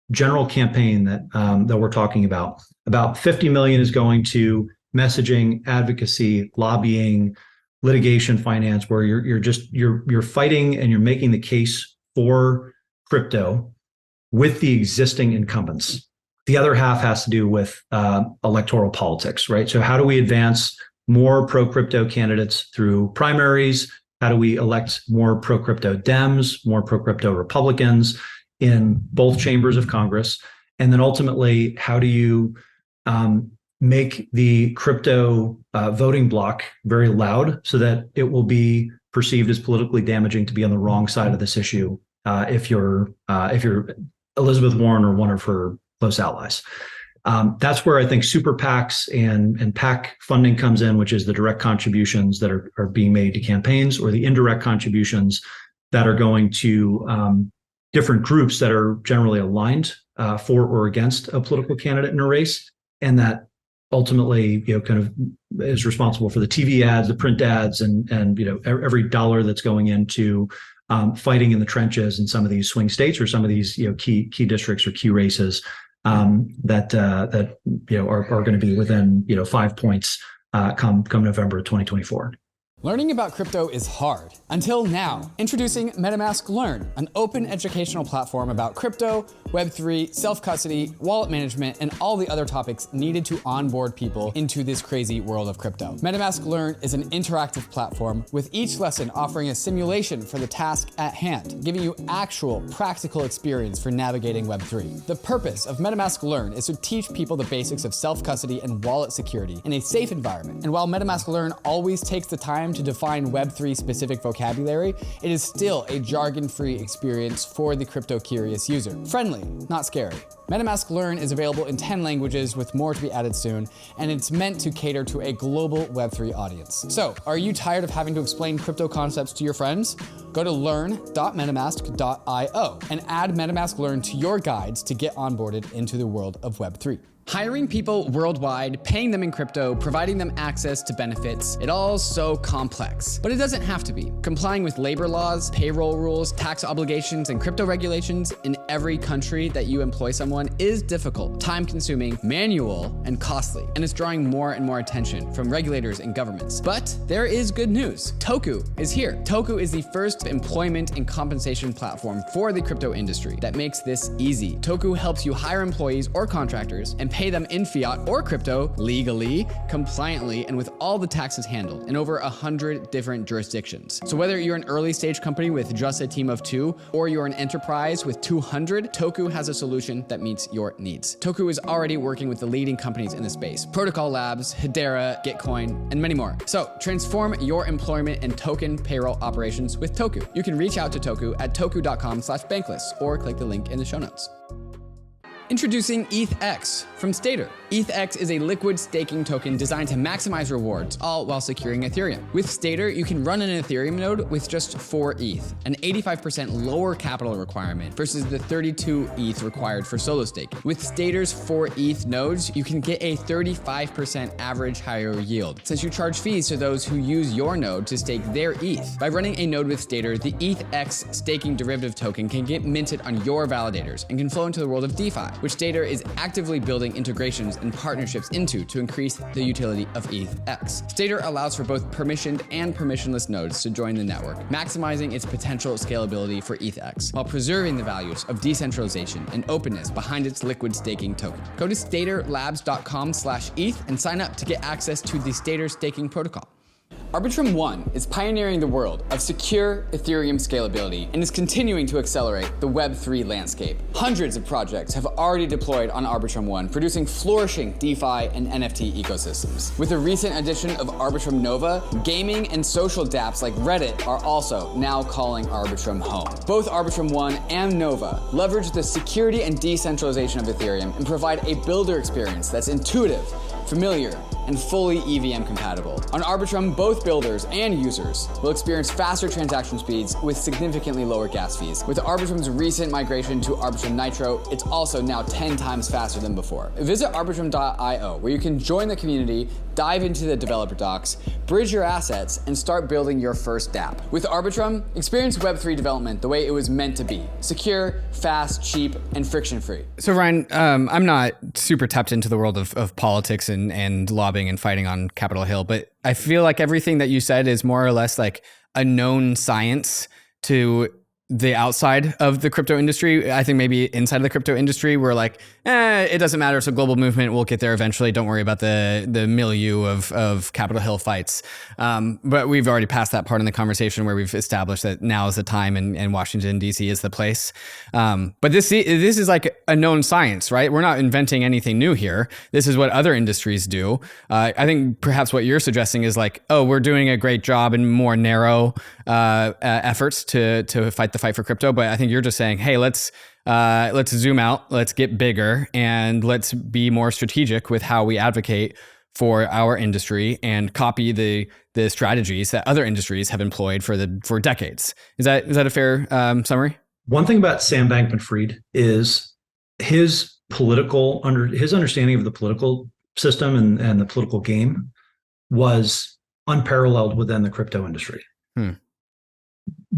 general campaign that we're talking about $50 million is going to messaging, advocacy, lobbying, litigation finance, where you're fighting and you're making the case for crypto with the existing incumbents. The other half has to do with electoral politics, right? So how do we advance more pro-crypto candidates through primaries? How do we elect more pro-crypto Dems, more pro-crypto Republicans in both chambers of Congress? And then ultimately, how do you make the crypto voting bloc very loud so that it will be perceived as politically damaging to be on the wrong side of this issue if you're Elizabeth Warren or one of her close allies. That's where I think super PACs and PAC funding comes in, which is the direct contributions that are being made to campaigns, or the indirect contributions that are going to different groups that are generally aligned for or against a political candidate in a race, and that ultimately, kind of is responsible for the TV ads, the print ads, and every dollar that's going into fighting in the trenches in some of these swing states or some of these key districts or key races that are going to be within 5 points come November of 2024. Learning about crypto is hard. Until now. Introducing MetaMask Learn, an open educational platform about crypto, Web3, self-custody, wallet management, and all the other topics needed to onboard people into this crazy world of crypto. MetaMask Learn is an interactive platform with each lesson offering a simulation for the task at hand, giving you actual practical experience for navigating Web3. The purpose of MetaMask Learn is to teach people the basics of self-custody and wallet security in a safe environment. And while MetaMask Learn always takes the time to define Web3 specific vocabulary, it is still a jargon-free experience for the crypto-curious user. Friendly, not scary. MetaMask Learn is available in 10 languages with more to be added soon, and it's meant to cater to a global Web3 audience. So, are you tired of having to explain crypto concepts to your friends? Go to learn.metamask.io and add MetaMask Learn to your guides to get onboarded into the world of Web3. Hiring people worldwide, paying them in crypto, providing them access to benefits, it all's so complex. But it doesn't have to be. Complying with labor laws, payroll rules, tax obligations, and crypto regulations in every country that you employ someone is difficult, time-consuming, manual, and costly. And it's drawing more and more attention from regulators and governments. But there is good news. TOKU is here. TOKU is the first employment and compensation platform for the crypto industry that makes this easy. TOKU helps you hire employees or contractors and pay them in fiat or crypto legally, compliantly, and with all the taxes handled in over 100 different jurisdictions. So whether you're an early stage company with just a team of 2 or you're an enterprise with 200, TOKU has a solution that meets your needs. TOKU is already working with the leading companies in the space: Protocol Labs, Hedera, Gitcoin, and many more. So transform your employment and token payroll operations with TOKU. You can reach out to TOKU at toku.com/bankless or click the link in the show notes. Introducing ETHX from STADER. ETHX is a liquid staking token designed to maximize rewards, all while securing Ethereum. With STADER, you can run an Ethereum node with just 4 ETH, an 85% lower capital requirement versus the 32 ETH required for solo staking. With STADER's 4 ETH nodes, you can get a 35% average higher yield, since you charge fees to those who use your node to stake their ETH. By running a node with STADER, the ETHX staking derivative token can get minted on your validators and can flow into the world of DeFi, which STADER is actively building integrations and partnerships into to increase the utility of ETHX. STADER allows for both permissioned and permissionless nodes to join the network, maximizing its potential scalability for ETHX, while preserving the values of decentralization and openness behind its liquid staking token. Go to staderlabs.com/ETH and sign up to get access to the STADER staking protocol. ARBITRUM 1 is pioneering the world of secure Ethereum scalability and is continuing to accelerate the Web3 landscape. Hundreds of projects have already deployed on ARBITRUM 1, producing flourishing DeFi and NFT ecosystems. With the recent addition of ARBITRUM Nova, gaming and social dApps like Reddit are also now calling ARBITRUM home. Both ARBITRUM 1 and Nova leverage the security and decentralization of Ethereum and provide a builder experience that's intuitive, familiar, and fully EVM compatible. On Arbitrum, both builders and users will experience faster transaction speeds with significantly lower gas fees. With Arbitrum's recent migration to Arbitrum Nitro, it's also now 10 times faster than before. Visit arbitrum.io, where you can join the community, dive into the developer docs, bridge your assets, and start building your first dApp. With Arbitrum, experience Web3 development the way it was meant to be: secure, fast, cheap, and friction-free. So Ryan, I'm not super tapped into the world of politics and lobbying and fighting on Capitol Hill, but I feel like everything that you said is more or less like a known science to the outside of the crypto industry. I think maybe inside of the crypto industry, we're like, it doesn't matter. It's a global movement. We'll get there eventually. Don't worry about the milieu of Capitol Hill fights. But we've already passed that part in the conversation where we've established that now is the time and Washington, D.C. is the place. But this is like a known science, right? We're not inventing anything new here. This is what other industries do. I think perhaps what you're suggesting is like, oh, we're doing a great job in more narrow efforts to fight the fight for crypto. But I think you're just saying, hey, let's zoom out, let's get bigger, and let's be more strategic with how we advocate for our industry and copy the strategies that other industries have employed for decades. Is that a fair summary? One thing about Sam Bankman-Fried is his understanding of the political system and the political game was unparalleled within the crypto industry.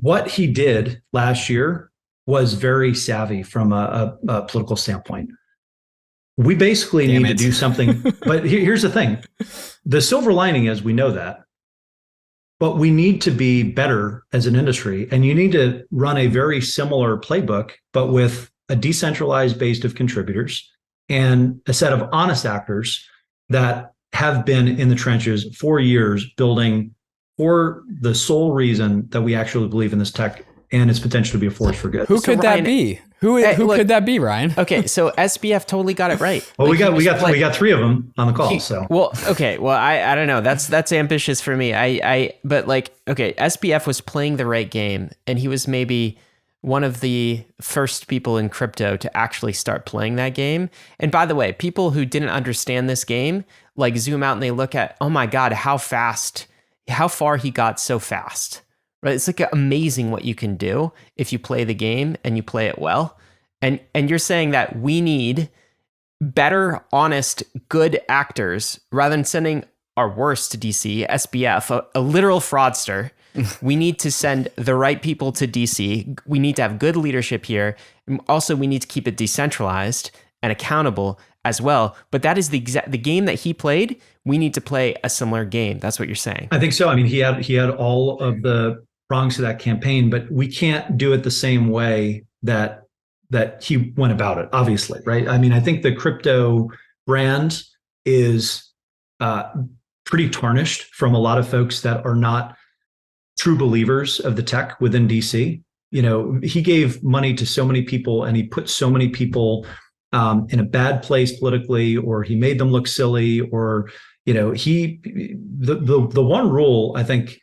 What he did last year was very savvy from a political standpoint. We basically need to do something. But here's the thing. The silver lining is we know that. But we need to be better as an industry, and you need to run a very similar playbook, but with a decentralized base of contributors and a set of honest actors that have been in the trenches for years, building for the sole reason that we actually believe in this tech and its potential to be a force for good. Who could Ryan, that be? Who could that be, Ryan? Okay, so SBF totally got it right. Well, we got three of them on the call. So I don't know. That's ambitious for me. But like, okay, SBF was playing the right game, and he was maybe one of the first people in crypto to actually start playing that game. And by the way, people who didn't understand this game, like zoom out and they look at, oh my God, how far he got so fast. Right? It's like amazing what you can do if you play the game and you play it well. And you're saying that we need better, honest, good actors rather than sending our worst to DC, SBF, a literal fraudster. We need to send the right people to DC. We need to have good leadership here. And also, we need to keep it decentralized and accountable as well. But that is the game that he played. We need to play a similar game. That's what you're saying. I think so. I mean, he had all of the prongs to that campaign, but we can't do it the same way that he went about it, obviously, right? I mean, I think the crypto brand is pretty tarnished from a lot of folks that are not true believers of the tech within DC. You know, he gave money to so many people, and he put so many people in a bad place politically, or he made them look silly, or, you know, the one rule I think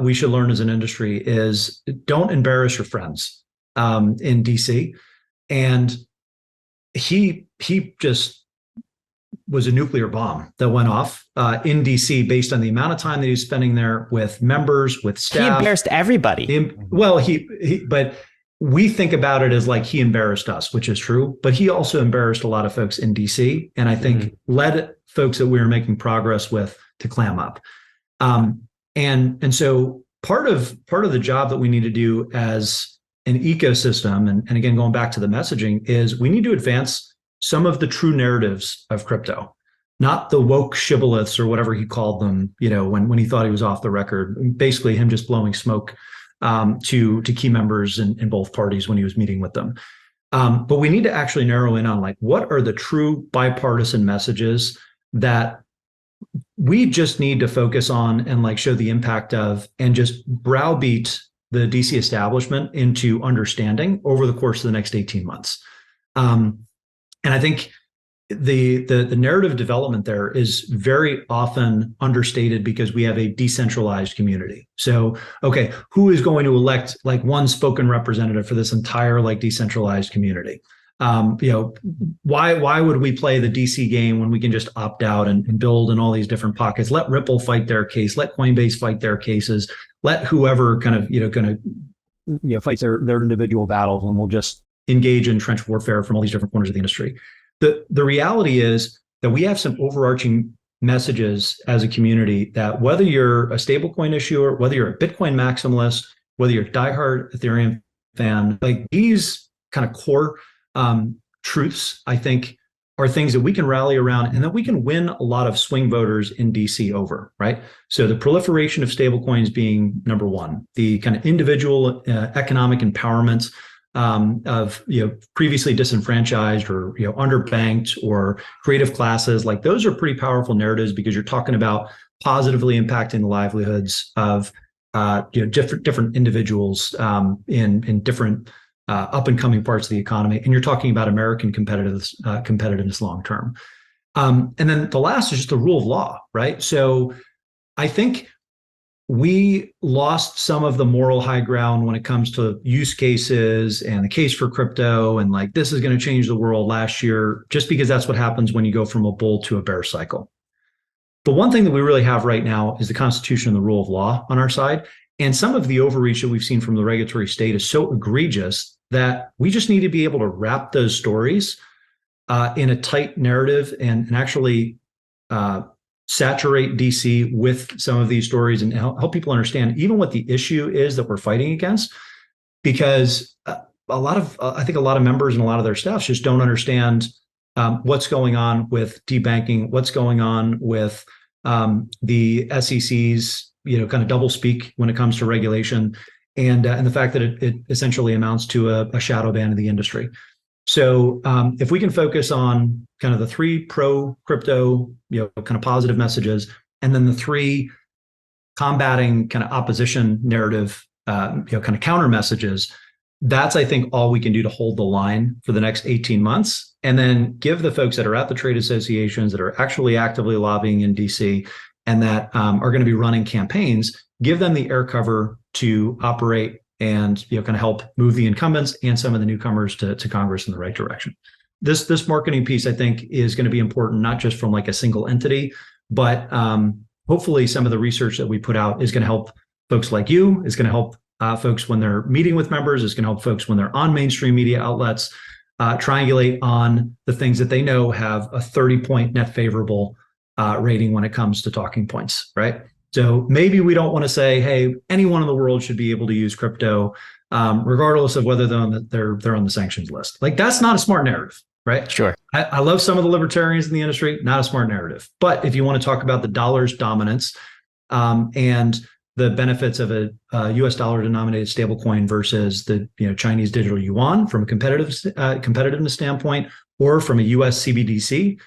we should learn as an industry is don't embarrass your friends in DC. And he just was a nuclear bomb that went off in DC based on the amount of time that he was spending there with members, with staff. He embarrassed everybody. But we think about it as like he embarrassed us, which is true, but he also embarrassed a lot of folks in DC. And I think led folks that we were making progress with to clam up. And so part of the job that we need to do as an ecosystem, and again, going back to the messaging, is we need to advance some of the true narratives of crypto, not the woke shibboleths or whatever he called them, you know, when he thought he was off the record, basically him just blowing smoke to key members in both parties when he was meeting with them. But we need to actually narrow in on like, what are the true bipartisan messages that we just need to focus on and like show the impact of, and just browbeat the DC establishment into understanding over the course of the next 18 months. And I think the narrative development there is very often understated because we have a decentralized community. So, okay, who is going to elect like one spoken representative for this entire like decentralized community? You know, why would we play the DC game when we can just opt out and build in all these different pockets? Let Ripple fight their case, let Coinbase fight their cases, let whoever kind of, fights their individual battles, and we'll just engage in trench warfare from all these different corners of the industry. The reality is that we have some overarching messages as a community that whether you're a stablecoin issuer, whether you're a Bitcoin maximalist, whether you're a diehard Ethereum fan, like these kind of core truths, I think, are things that we can rally around and that we can win a lot of swing voters in DC over, right? So the proliferation of stablecoins being number one, the kind of individual economic empowerment of, you know, previously disenfranchised or, you know, underbanked or creative classes, like those are pretty powerful narratives because you're talking about positively impacting the livelihoods of different individuals in different up and coming parts of the economy, and you're talking about American competitiveness long term. And then the last is just the rule of law, right? So I think we lost some of the moral high ground when it comes to use cases and the case for crypto and like this is going to change the world last year, just because that's what happens when you go from a bull to a bear cycle. The one thing that we really have right now is the Constitution and the rule of law on our side. And some of the overreach that we've seen from the regulatory state is so egregious that we just need to be able to wrap those stories in a tight narrative and actually saturate DC with some of these stories and help people understand even what the issue is that we're fighting against. Because I think a lot of members and a lot of their staffs just don't understand what's going on with debanking, what's going on with the SEC's kind of double speak when it comes to regulation, and the fact that it essentially amounts to a shadow ban of the industry. So if we can focus on kind of the 3 pro crypto, kind of positive messages, and then the 3 combating kind of opposition narrative, kind of counter messages, that's, I think, all we can do to hold the line for the next 18 months, and then give the folks that are at the trade associations that are actually actively lobbying in DC and that are going to be running campaigns, give them the air cover to operate and kind of help move the incumbents and some of the newcomers to Congress in the right direction. This marketing piece, I think, is going to be important, not just from like a single entity, but hopefully some of the research that we put out is going to help folks like you, is going to help folks when they're meeting with members, is going to help folks when they're on mainstream media outlets, triangulate on the things that they know have a 30-point net favorable rating when it comes to talking points, right? So maybe we don't want to say, hey, anyone in the world should be able to use crypto, regardless of whether they're on the sanctions list. Like, that's not a smart narrative, right? Sure. I love some of the libertarians in the industry, not a smart narrative. But if you want to talk about the dollar's dominance and the benefits of a US dollar denominated stablecoin versus the Chinese digital yuan from a competitiveness standpoint, or from a US CBDC,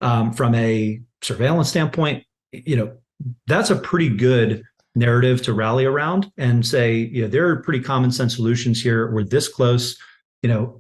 from a surveillance standpoint, that's a pretty good narrative to rally around and say, there are pretty common sense solutions here. We're this close.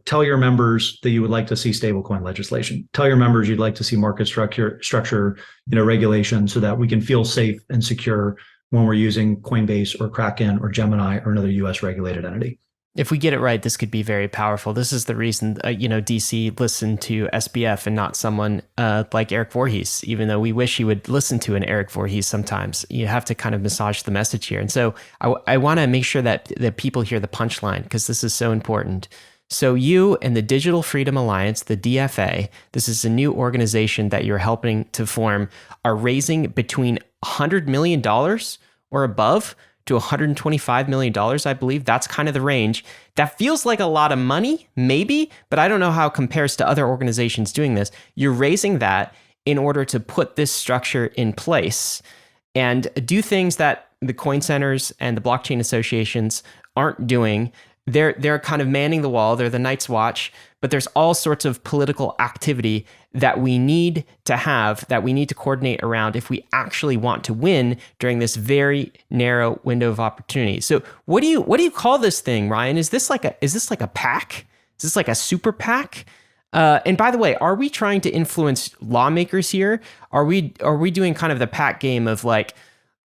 Tell your members that you would like to see stablecoin legislation. Tell your members you'd like to see market structure, regulation, so that we can feel safe and secure when we're using Coinbase or Kraken or Gemini or another US regulated entity. If we get it right, this could be very powerful. This is the reason, DC listened to SBF and not someone like Eric Voorhees, even though we wish he would listen to an Eric Voorhees sometimes. You have to kind of massage the message here. And so I want to make sure that people hear the punchline, because this is so important. So you and the Digital Freedom Alliance, the DFA, this is a new organization that you're helping to form, are raising between $100 million or above to $125 million, I believe. That's kind of the range. That feels like a lot of money, maybe, but I don't know how it compares to other organizations doing this. You're raising that in order to put this structure in place and do things that the coin centers and the blockchain associations aren't doing. They're kind of manning the wall. They're the Night's Watch, but there's all sorts of political activity that we need to have, that we need to coordinate around if we actually want to win during this very narrow window of opportunity. So what do you call this thing, Ryan? Is this like a PAC? Is this like a super PAC? And by the way, are we trying to influence lawmakers here? Are we doing kind of the PAC game of like,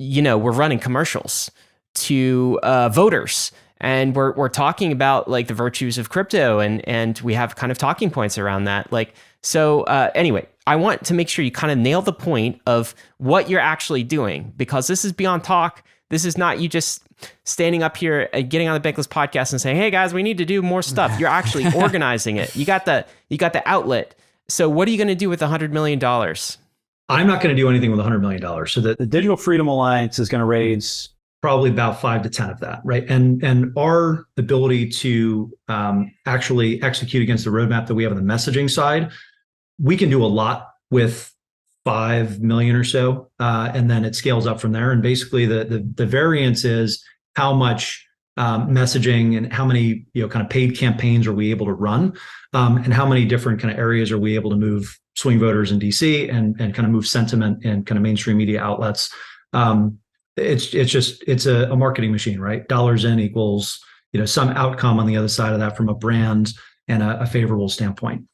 we're running commercials to voters? And we're talking about like the virtues of crypto, and we have kind of talking points around that. Anyway, I want to make sure you kind of nail the point of what you're actually doing, because this is beyond talk. This is not you just standing up here and getting on the Bankless podcast and saying, "Hey guys, we need to do more stuff." You're actually organizing it. You got the outlet. So what are you going to do with $100 million? I'm not going to do anything with $100 million. So the Digital Freedom Alliance is going to raise probably about 5 to 10 of that, right? And our ability to actually execute against the roadmap that we have on the messaging side, we can do a lot with 5 million or so, and then it scales up from there. And basically, the variance is how much messaging and how many kind of paid campaigns are we able to run, and how many different kind of areas are we able to move swing voters in DC and kind of move sentiment in kind of mainstream media outlets. It's a marketing machine, right? Dollars in equals, some outcome on the other side of that from a brand and a favorable standpoint.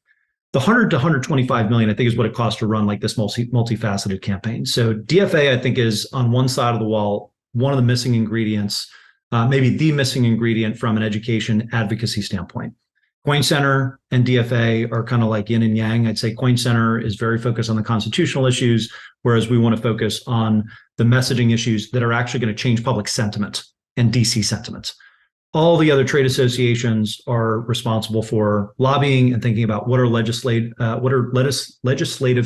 The 100 to 125 million, I think, is what it costs to run like this multifaceted campaign. So DFA, I think, is on one side of the wall, one of the missing ingredients, maybe the missing ingredient from an education advocacy standpoint. Coin Center and DFA are kind of like yin and yang. I'd say Coin Center is very focused on the constitutional issues, whereas we want to focus on the messaging issues that are actually going to change public sentiment and DC sentiment. All the other trade associations are responsible for lobbying and thinking about what are legislative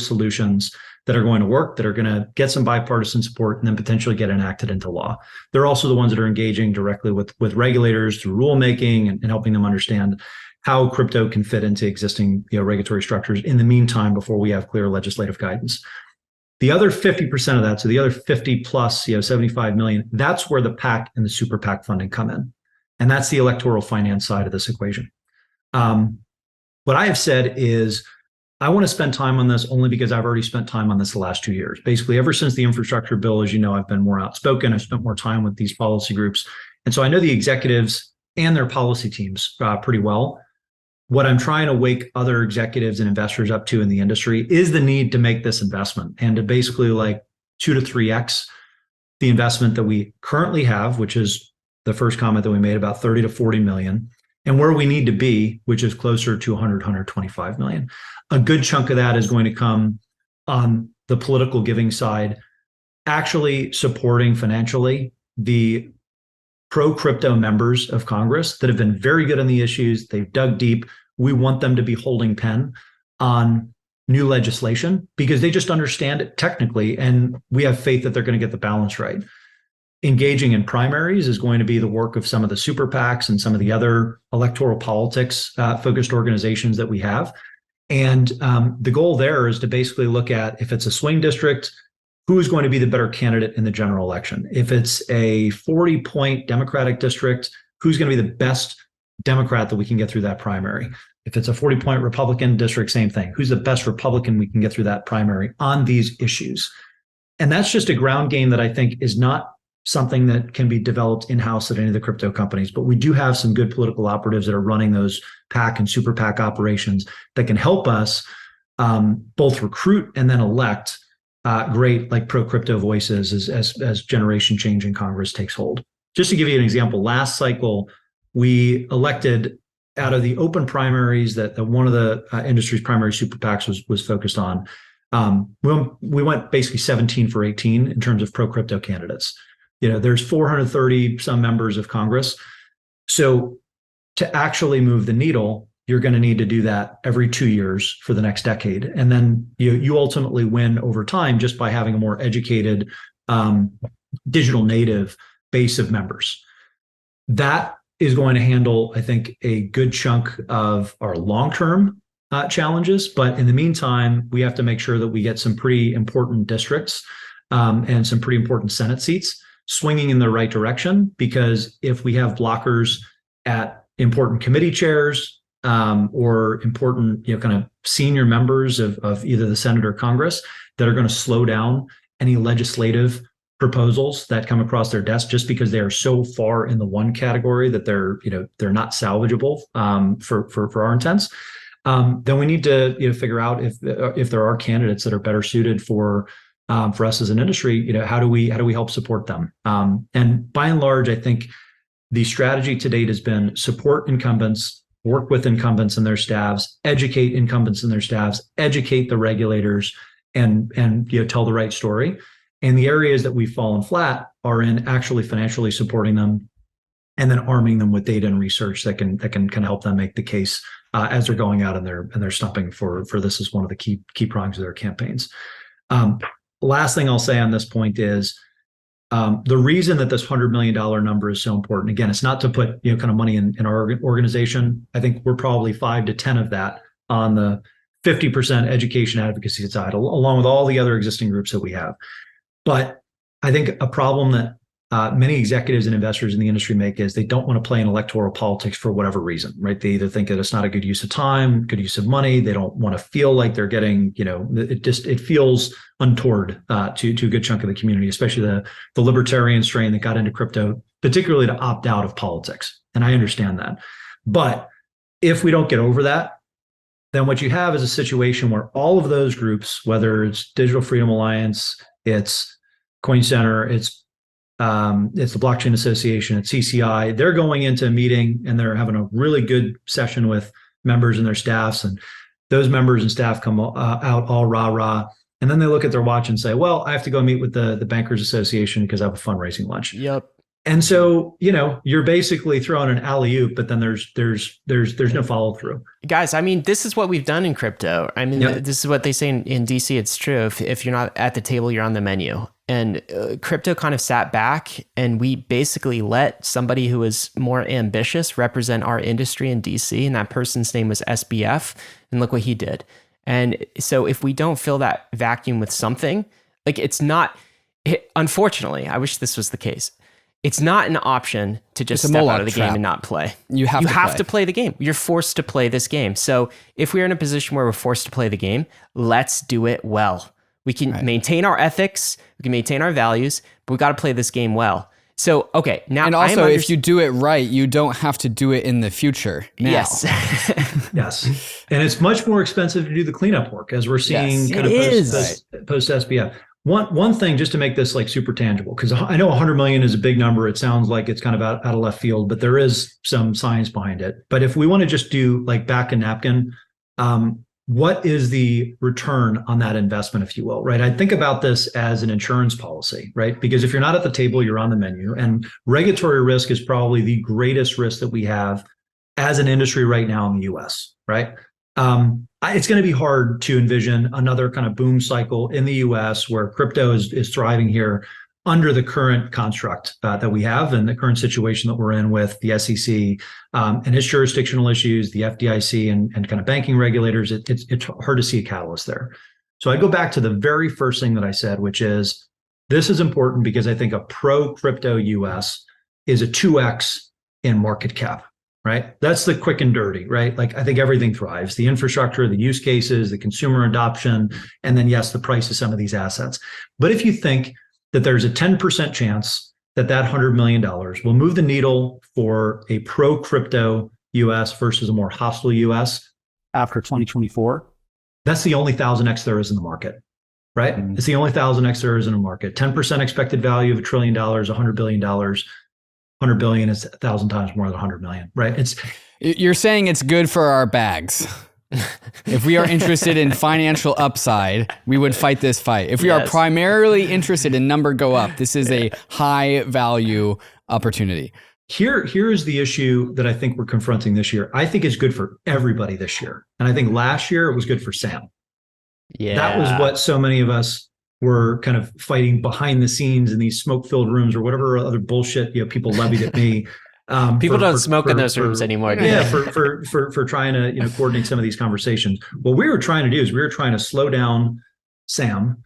solutions that are going to work, that are going to get some bipartisan support and then potentially get enacted into law. They're also the ones that are engaging directly with regulators through rulemaking and helping them understand how crypto can fit into existing regulatory structures in the meantime before we have clear legislative guidance. The other 50% of that, so the other 50 plus, 75 million, that's where the PAC and the super PAC funding come in. And that's the electoral finance side of this equation. What I have said is I want to spend time on this only because I've already spent time on this the last 2 years. Basically, ever since the infrastructure bill, as you know, I've been more outspoken. I've spent more time with these policy groups. And so I know the executives and their policy teams pretty well. What I'm trying to wake other executives and investors up to in the industry is the need to make this investment and to basically like 2 to 3x the investment that we currently have, which is the first comment that we made, about 30 to 40 million, and where we need to be, which is closer to 100, 125 million. A good chunk of that is going to come on the political giving side, actually supporting financially the pro-crypto members of Congress that have been very good on the issues. They've dug deep. We want them to be holding pen on new legislation because they just understand it technically, and we have faith that they're going to get the balance right. Engaging in primaries is going to be the work of some of the super PACs and some of the other electoral politics focused organizations that we have. And the goal there is to basically look at, if it's a swing district, who is going to be the better candidate in the general election? If it's a 40-point Democratic district, who's going to be the best Democrat that we can get through that primary? If it's a 40-point Republican district, same thing. Who's the best Republican we can get through that primary on these issues? And that's just a ground game that I think is not something that can be developed in-house at any of the crypto companies. But we do have some good political operatives that are running those PAC and super PAC operations that can help us both recruit and then elect great like pro-crypto voices as generation change in Congress takes hold. Just to give you an example, last cycle, we elected out of the open primaries that one of the industry's primary super PACs was focused on. We went basically 17 for 18 in terms of pro-crypto candidates. There's 430 some members of Congress. So to actually move the needle, you're going to need to do that every 2 years for the next decade. And then you ultimately win over time just by having a more educated digital native base of members. That is going to handle, I think, a good chunk of our long-term challenges. But in the meantime, we have to make sure that we get some pretty important districts and some pretty important Senate seats swinging in the right direction. Because if we have blockers at important committee chairs or important, kind of senior members of either the Senate or Congress that are going to slow down any legislative proposals that come across their desk just because they are so far in the one category that they're not salvageable for our intents, then we need to figure out if there are candidates that are better suited for us as an industry. How do we help support them? And by and large, I think the strategy to date has been support incumbents, work with incumbents and their staffs, educate incumbents and their staffs, educate the regulators, and tell the right story. And the areas that we've fallen flat are in actually financially supporting them and then arming them with data and research that can kind of help them make the case as they're going out and they're stumping for this as one of the key prongs of their campaigns. Last thing I'll say on this point is the reason that this $100 million number is so important. Again, it's not to put kind of money in our organization. I think we're probably 5 to 10 of that on the 50% education advocacy side, along with all the other existing groups that we have. But I think a problem that many executives and investors in the industry make is they don't want to play in electoral politics for whatever reason, right? They either think that it's not a good use of time, good use of money. They don't want to feel like they're getting, it feels untoward to a good chunk of the community, especially the libertarian strain that got into crypto, particularly to opt out of politics. And I understand that. But if we don't get over that, then what you have is a situation where all of those groups, whether it's Digital Freedom Alliance, it's Coin Center, it's the Blockchain Association, it's CCI, they're going into a meeting and they're having a really good session with members and their staffs. And those members and staff come out all rah-rah. And then they look at their watch and say, well, I have to go meet with the Bankers Association because I have a fundraising lunch. Yep. And so, you're basically throwing an alley-oop, but then there's no follow-through. Guys, I mean, this is what we've done in crypto. I mean, Yep. This is what they say in DC. It's true. If you're not at the table, you're on the menu. And crypto kind of sat back, and we basically let somebody who was more ambitious represent our industry in DC, and that person's name was SBF, and look what he did. And so if we don't fill that vacuum with something, Like it's not, unfortunately, I wish this was the case. It's not an option to just It's a step Moloch out of the trap. game and not play. You have to play the game. You're forced to play this game. So if we're in a position where we're forced to play the game, let's do it well. We can maintain our ethics, we can maintain our values, but we got to play this game well. So, okay, now And also, if you do it right, you don't have to do it in the future. Now. Yes. Yes. And it's much more expensive to do the cleanup work, as we're seeing kind of post SBF. One thing, just to make this like super tangible, because I know 100 million is a big number. It sounds like it's kind of out of left field, but there is some science behind it. But if we want to just do like back a napkin, what is the return on that investment, if you will, right? I think about this as an insurance policy, right? Because if you're not at the table, you're on the menu. And regulatory risk is probably the greatest risk that we have as an industry right now in the US, right? It's going to be hard to envision another kind of boom cycle in the US where crypto is thriving here under the current construct that we have and the current situation that we're in with the SEC and its jurisdictional issues, the FDIC and kind of banking regulators. It's hard to see a catalyst there. So I go back to the very first thing that I said, which is this is important because I think a pro crypto US is a 2x in market cap. Right? That's the quick and dirty, right? Like I think everything thrives, the infrastructure, the use cases, the consumer adoption, and then yes, the price of some of these assets. But if you think that there's a 10% chance that $100 million will move the needle for a pro crypto US versus a more hostile US After 2024, that's the only 1000x there is in the market, right? Mm-hmm. It's the only 1000x there is in a market. 10% expected value of $1 trillion, $100 billion. 100 billion is 1,000 times more than 100 million, right? You're saying it's good for our bags. If we are interested in financial upside, we would fight this fight. If we are primarily interested in number go up, this is a high value opportunity. Here is the issue that I think we're confronting this year. I think it's good for everybody this year. And I think last year it was good for Sam. Yeah. That was what so many of us were kind of fighting behind the scenes in these smoke-filled rooms or whatever other bullshit people levied at me. People don't smoke in those rooms anymore. Yeah, for trying to coordinate some of these conversations. What we were trying to do is we were trying to slow down Sam,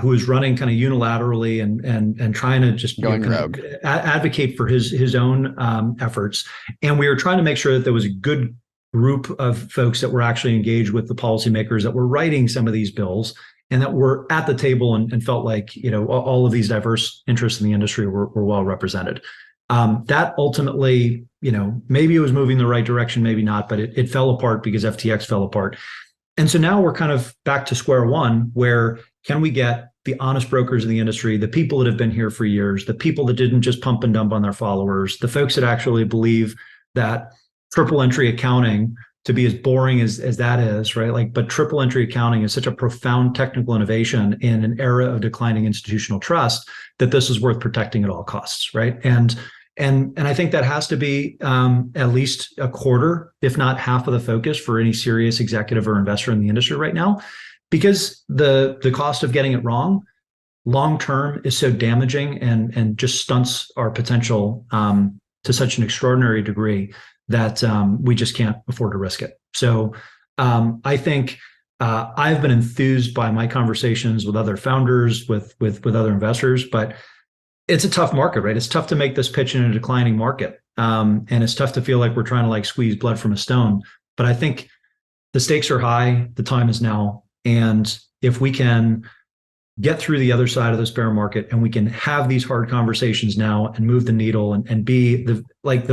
who is running kind of unilaterally and trying to just going rogue, advocate for his own efforts. And we were trying to make sure that there was a good group of folks that were actually engaged with the policymakers that were writing some of these bills, and that were at the table and felt like, all of these diverse interests in the industry were well represented. That ultimately, maybe it was moving the right direction, maybe not, but it fell apart because FTX fell apart. And so now we're kind of back to square one, where can we get the honest brokers in the industry, the people that have been here for years, the people that didn't just pump and dump on their followers, the folks that actually believe that triple entry accounting, to be as boring as that is, right? But triple entry accounting is such a profound technical innovation in an era of declining institutional trust that this is worth protecting at all costs, right? And I think that has to be at least a quarter, if not half of the focus for any serious executive or investor in the industry right now, because the cost of getting it wrong long term is so damaging and just stunts our potential to such an extraordinary degree that we just can't afford to risk it. So I think I've been enthused by my conversations with other founders, with other investors, but it's a tough market, right? It's tough to make this pitch in a declining market. And it's tough to feel like we're trying to squeeze blood from a stone. But I think the stakes are high, the time is now. And if we can get through the other side of this bear market and we can have these hard conversations now and move the needle and be the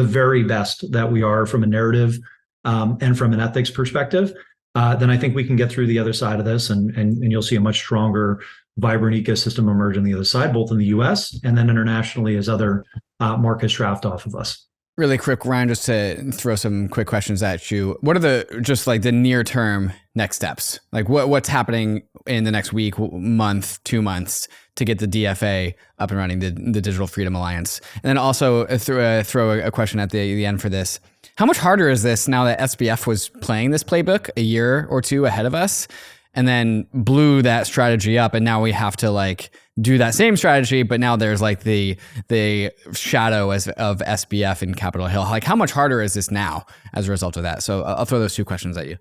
very best that we are from a narrative and from an ethics perspective, then I think we can get through the other side of this and you'll see a much stronger, vibrant ecosystem emerge on the other side, both in the US and then internationally as other markets draft off of us. Really quick, Ryan, just to throw some quick questions at you. What are the near term next steps? What's happening in the next week, month, 2 months to get the DFA up and running, the Digital Freedom Alliance? And then also throw a question at the end for this. How much harder is this now that SBF was playing this playbook a year or two ahead of us and then blew that strategy up, and now we have to do that same strategy, but now there's the shadow of SBF in Capitol Hill. How much harder is this now as a result of that? So I'll throw those two questions at you.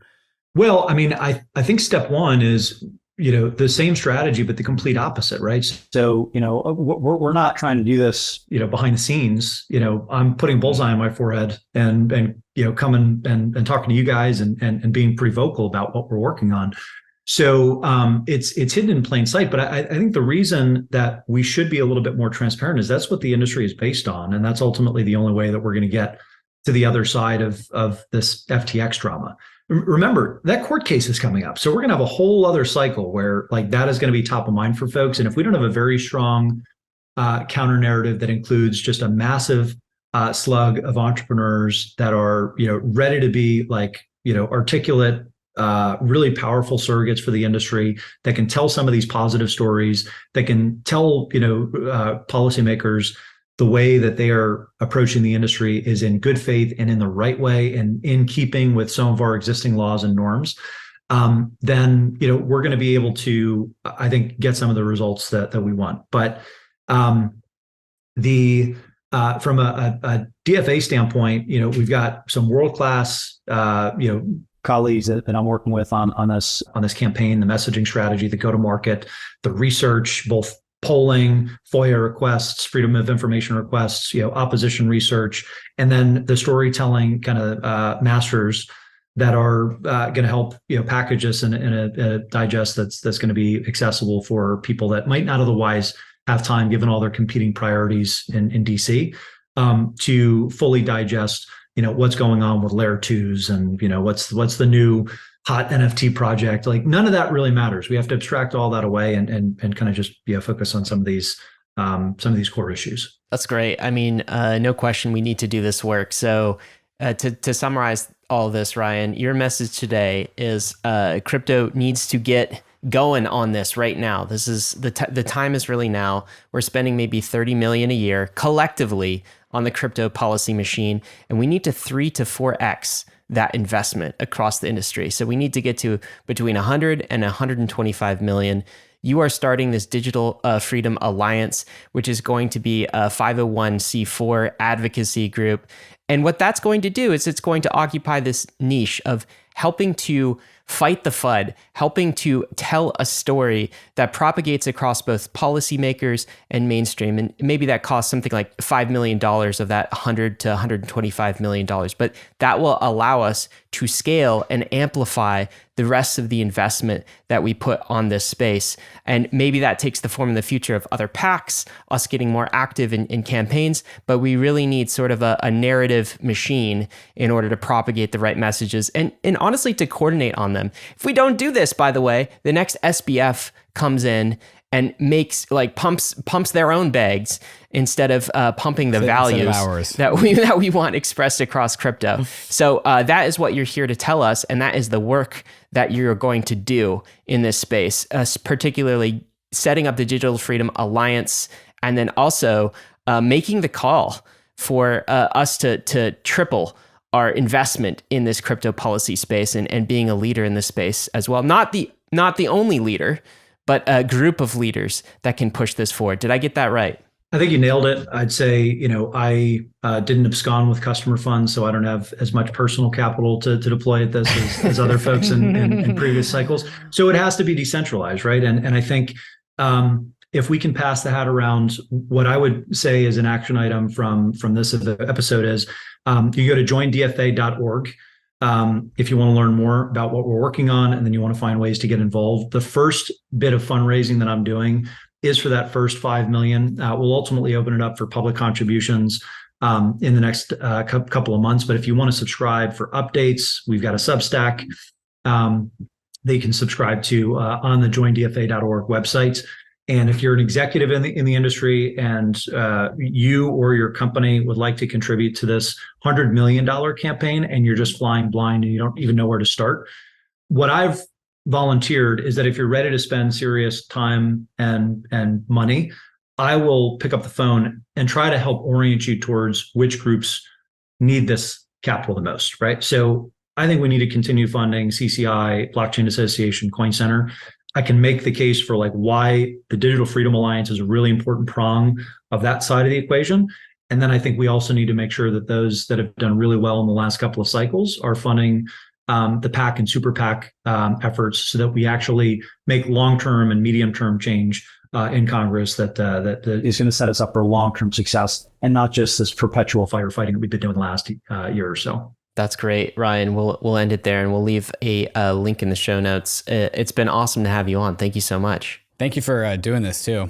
Well, I mean, I think step one is, the same strategy, but the complete opposite, right? So, we're not trying to do this, Behind the scenes, I'm putting bullseye on my forehead and coming and talking to you guys and being pretty vocal about what we're working on. So it's hidden in plain sight. But I think the reason that we should be a little bit more transparent is that's what the industry is based on. And that's ultimately the only way that we're going to get to the other side of this FTX drama. Remember, that court case is coming up. So we're going to have a whole other cycle where that is going to be top of mind for folks. And if we don't have a very strong counter narrative that includes just a massive slug of entrepreneurs that are, ready to be articulate, really powerful surrogates for the industry that can tell some of these positive stories, that can tell, policymakers the way that they are approaching the industry is in good faith and in the right way and in keeping with some of our existing laws and norms, then we're going to be able to, I think, get some of the results that we want. But from a DFA standpoint, we've got some world-class, colleagues that I'm working with on this campaign, the messaging strategy, the go-to-market, the research, both polling, FOIA requests, freedom of information requests, opposition research, and then the storytelling kind of masters that are going to help package this in a digest that's going to be accessible for people that might not otherwise have time, given all their competing priorities in DC, to fully digest what's going on with layer 2s and what's the new hot NFT project. None of that really matters. We have to abstract all that away and kind of just focus on some of these core issues. That's great. I mean, no question, we need to do this work. So to summarize all of this, Ryan, your message today is crypto needs to get going on this right now. This is the time is really now. We're spending maybe 30 million a year collectively on the crypto policy machine, and we need to 3 to 4x that investment across the industry. So we need to get to between 100 and 125 million. You are starting this Digital Freedom Alliance, which is going to be a 501c4 advocacy group. And what that's going to do is it's going to occupy this niche of helping to fight the FUD, helping to tell a story that propagates across both policymakers and mainstream. And maybe that costs something like $5 million of that $100 to $125 million. But that will allow us to scale and amplify the rest of the investment that we put on this space. And maybe that takes the form in the future of other PACs, us getting more active in campaigns, but we really need sort of a narrative machine in order to propagate the right messages and honestly to coordinate on them. If we don't do this, by the way, the next SBF comes in and makes pumps their own bags instead of pumping the values that we want expressed across crypto. So that is what you're here to tell us, and that is the work that you're going to do in this space, particularly setting up the Digital Freedom Alliance, and then also making the call for us to triple our investment in this crypto policy space and being a leader in this space as well. Not the only leader, but a group of leaders that can push this forward. Did I get that right? I think you nailed it. I'd say, I didn't abscond with customer funds, so I don't have as much personal capital to deploy at this as other folks in previous cycles. So it has to be decentralized, right? And I think if we can pass the hat around, what I would say is an action item from this episode is you go to joindfa.org. If you want to learn more about what we're working on, and then you want to find ways to get involved. The first bit of fundraising that I'm doing is for that first 5 million. We'll ultimately open it up for public contributions in the next couple of months. But if you want to subscribe for updates, we've got a Substack that you can subscribe to on the joindfa.org website. And if you're an executive in the industry and you or your company would like to contribute to this $100 million campaign and you're just flying blind and you don't even know where to start, what I've volunteered is that if you're ready to spend serious time and money, I will pick up the phone and try to help orient you towards which groups need this capital the most, right? So I think we need to continue funding CCI, Blockchain Association, Coin Center. I can make the case for why the Digital Freedom Alliance is a really important prong of that side of the equation. And then I think we also need to make sure that those that have done really well in the last couple of cycles are funding the PAC and super PAC efforts so that we actually make long-term and medium-term change in Congress that Is going to set us up for long-term success and not just this perpetual firefighting that we've been doing the last year or so. That's great, Ryan. We'll end it there, and we'll leave a link in the show notes. It's been awesome to have you on. Thank you so much. Thank you for doing this too.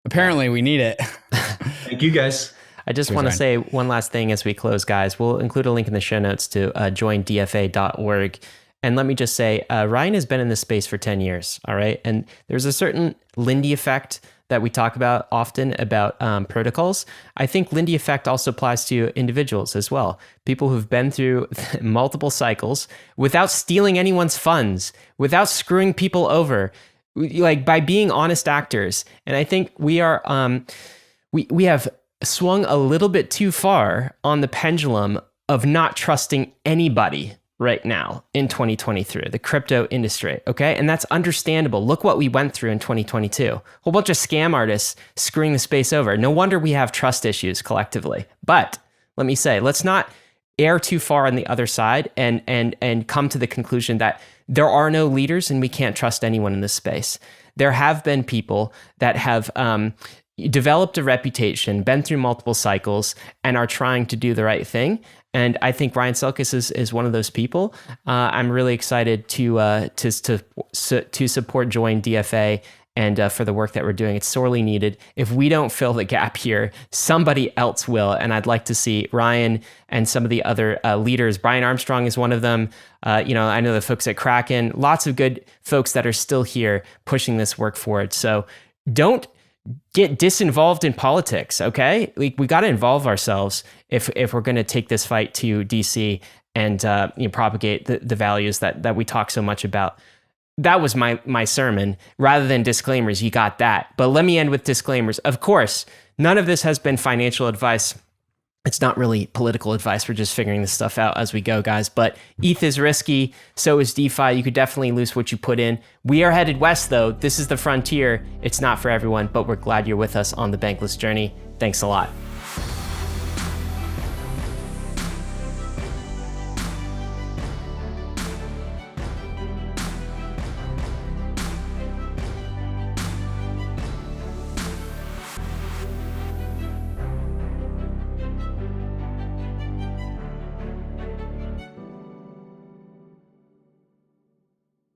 Apparently, we need it. Thank you, guys. I just want to say one last thing as we close, guys. We'll include a link in the show notes to joindfa.org. And let me just say, Ryan has been in this space for 10 years, all right? And there's a certain Lindy effect that we talk about often about protocols. I think Lindy effect also applies to individuals as well. People who've been through multiple cycles without stealing anyone's funds, without screwing people over, like by being honest actors. And I think we are, we have swung a little bit too far on the pendulum of not trusting anybody right now in 2023, the crypto industry, okay? And that's understandable. Look what we went through in 2022. A whole bunch of scam artists screwing the space over. No wonder we have trust issues collectively. But let me say, let's not err too far on the other side and come to the conclusion that there are no leaders and we can't trust anyone in this space. There have been people that have developed a reputation, been through multiple cycles, and are trying to do the right thing. And I think Ryan Selkis is one of those people. I'm really excited to support Join DFA and for the work that we're doing. It's sorely needed. If we don't fill the gap here, somebody else will. And I'd like to see Ryan and some of the other leaders. Brian Armstrong is one of them. I know the folks at KRAKEN, lots of good folks that are still here pushing this work forward. So don't get disinvolved in politics, okay? We got to involve ourselves if we're going to take this fight to DC and propagate the values that we talk so much about. That was my sermon. Rather than disclaimers, you got that. But let me end with disclaimers. Of course, none of this has been financial advice. It's not really political advice. We're just figuring this stuff out as we go, guys. But ETH is risky. So is DeFi. You could definitely lose what you put in. We are headed west, though. This is the frontier. It's not for everyone, but we're glad you're with us on the Bankless journey. Thanks a lot.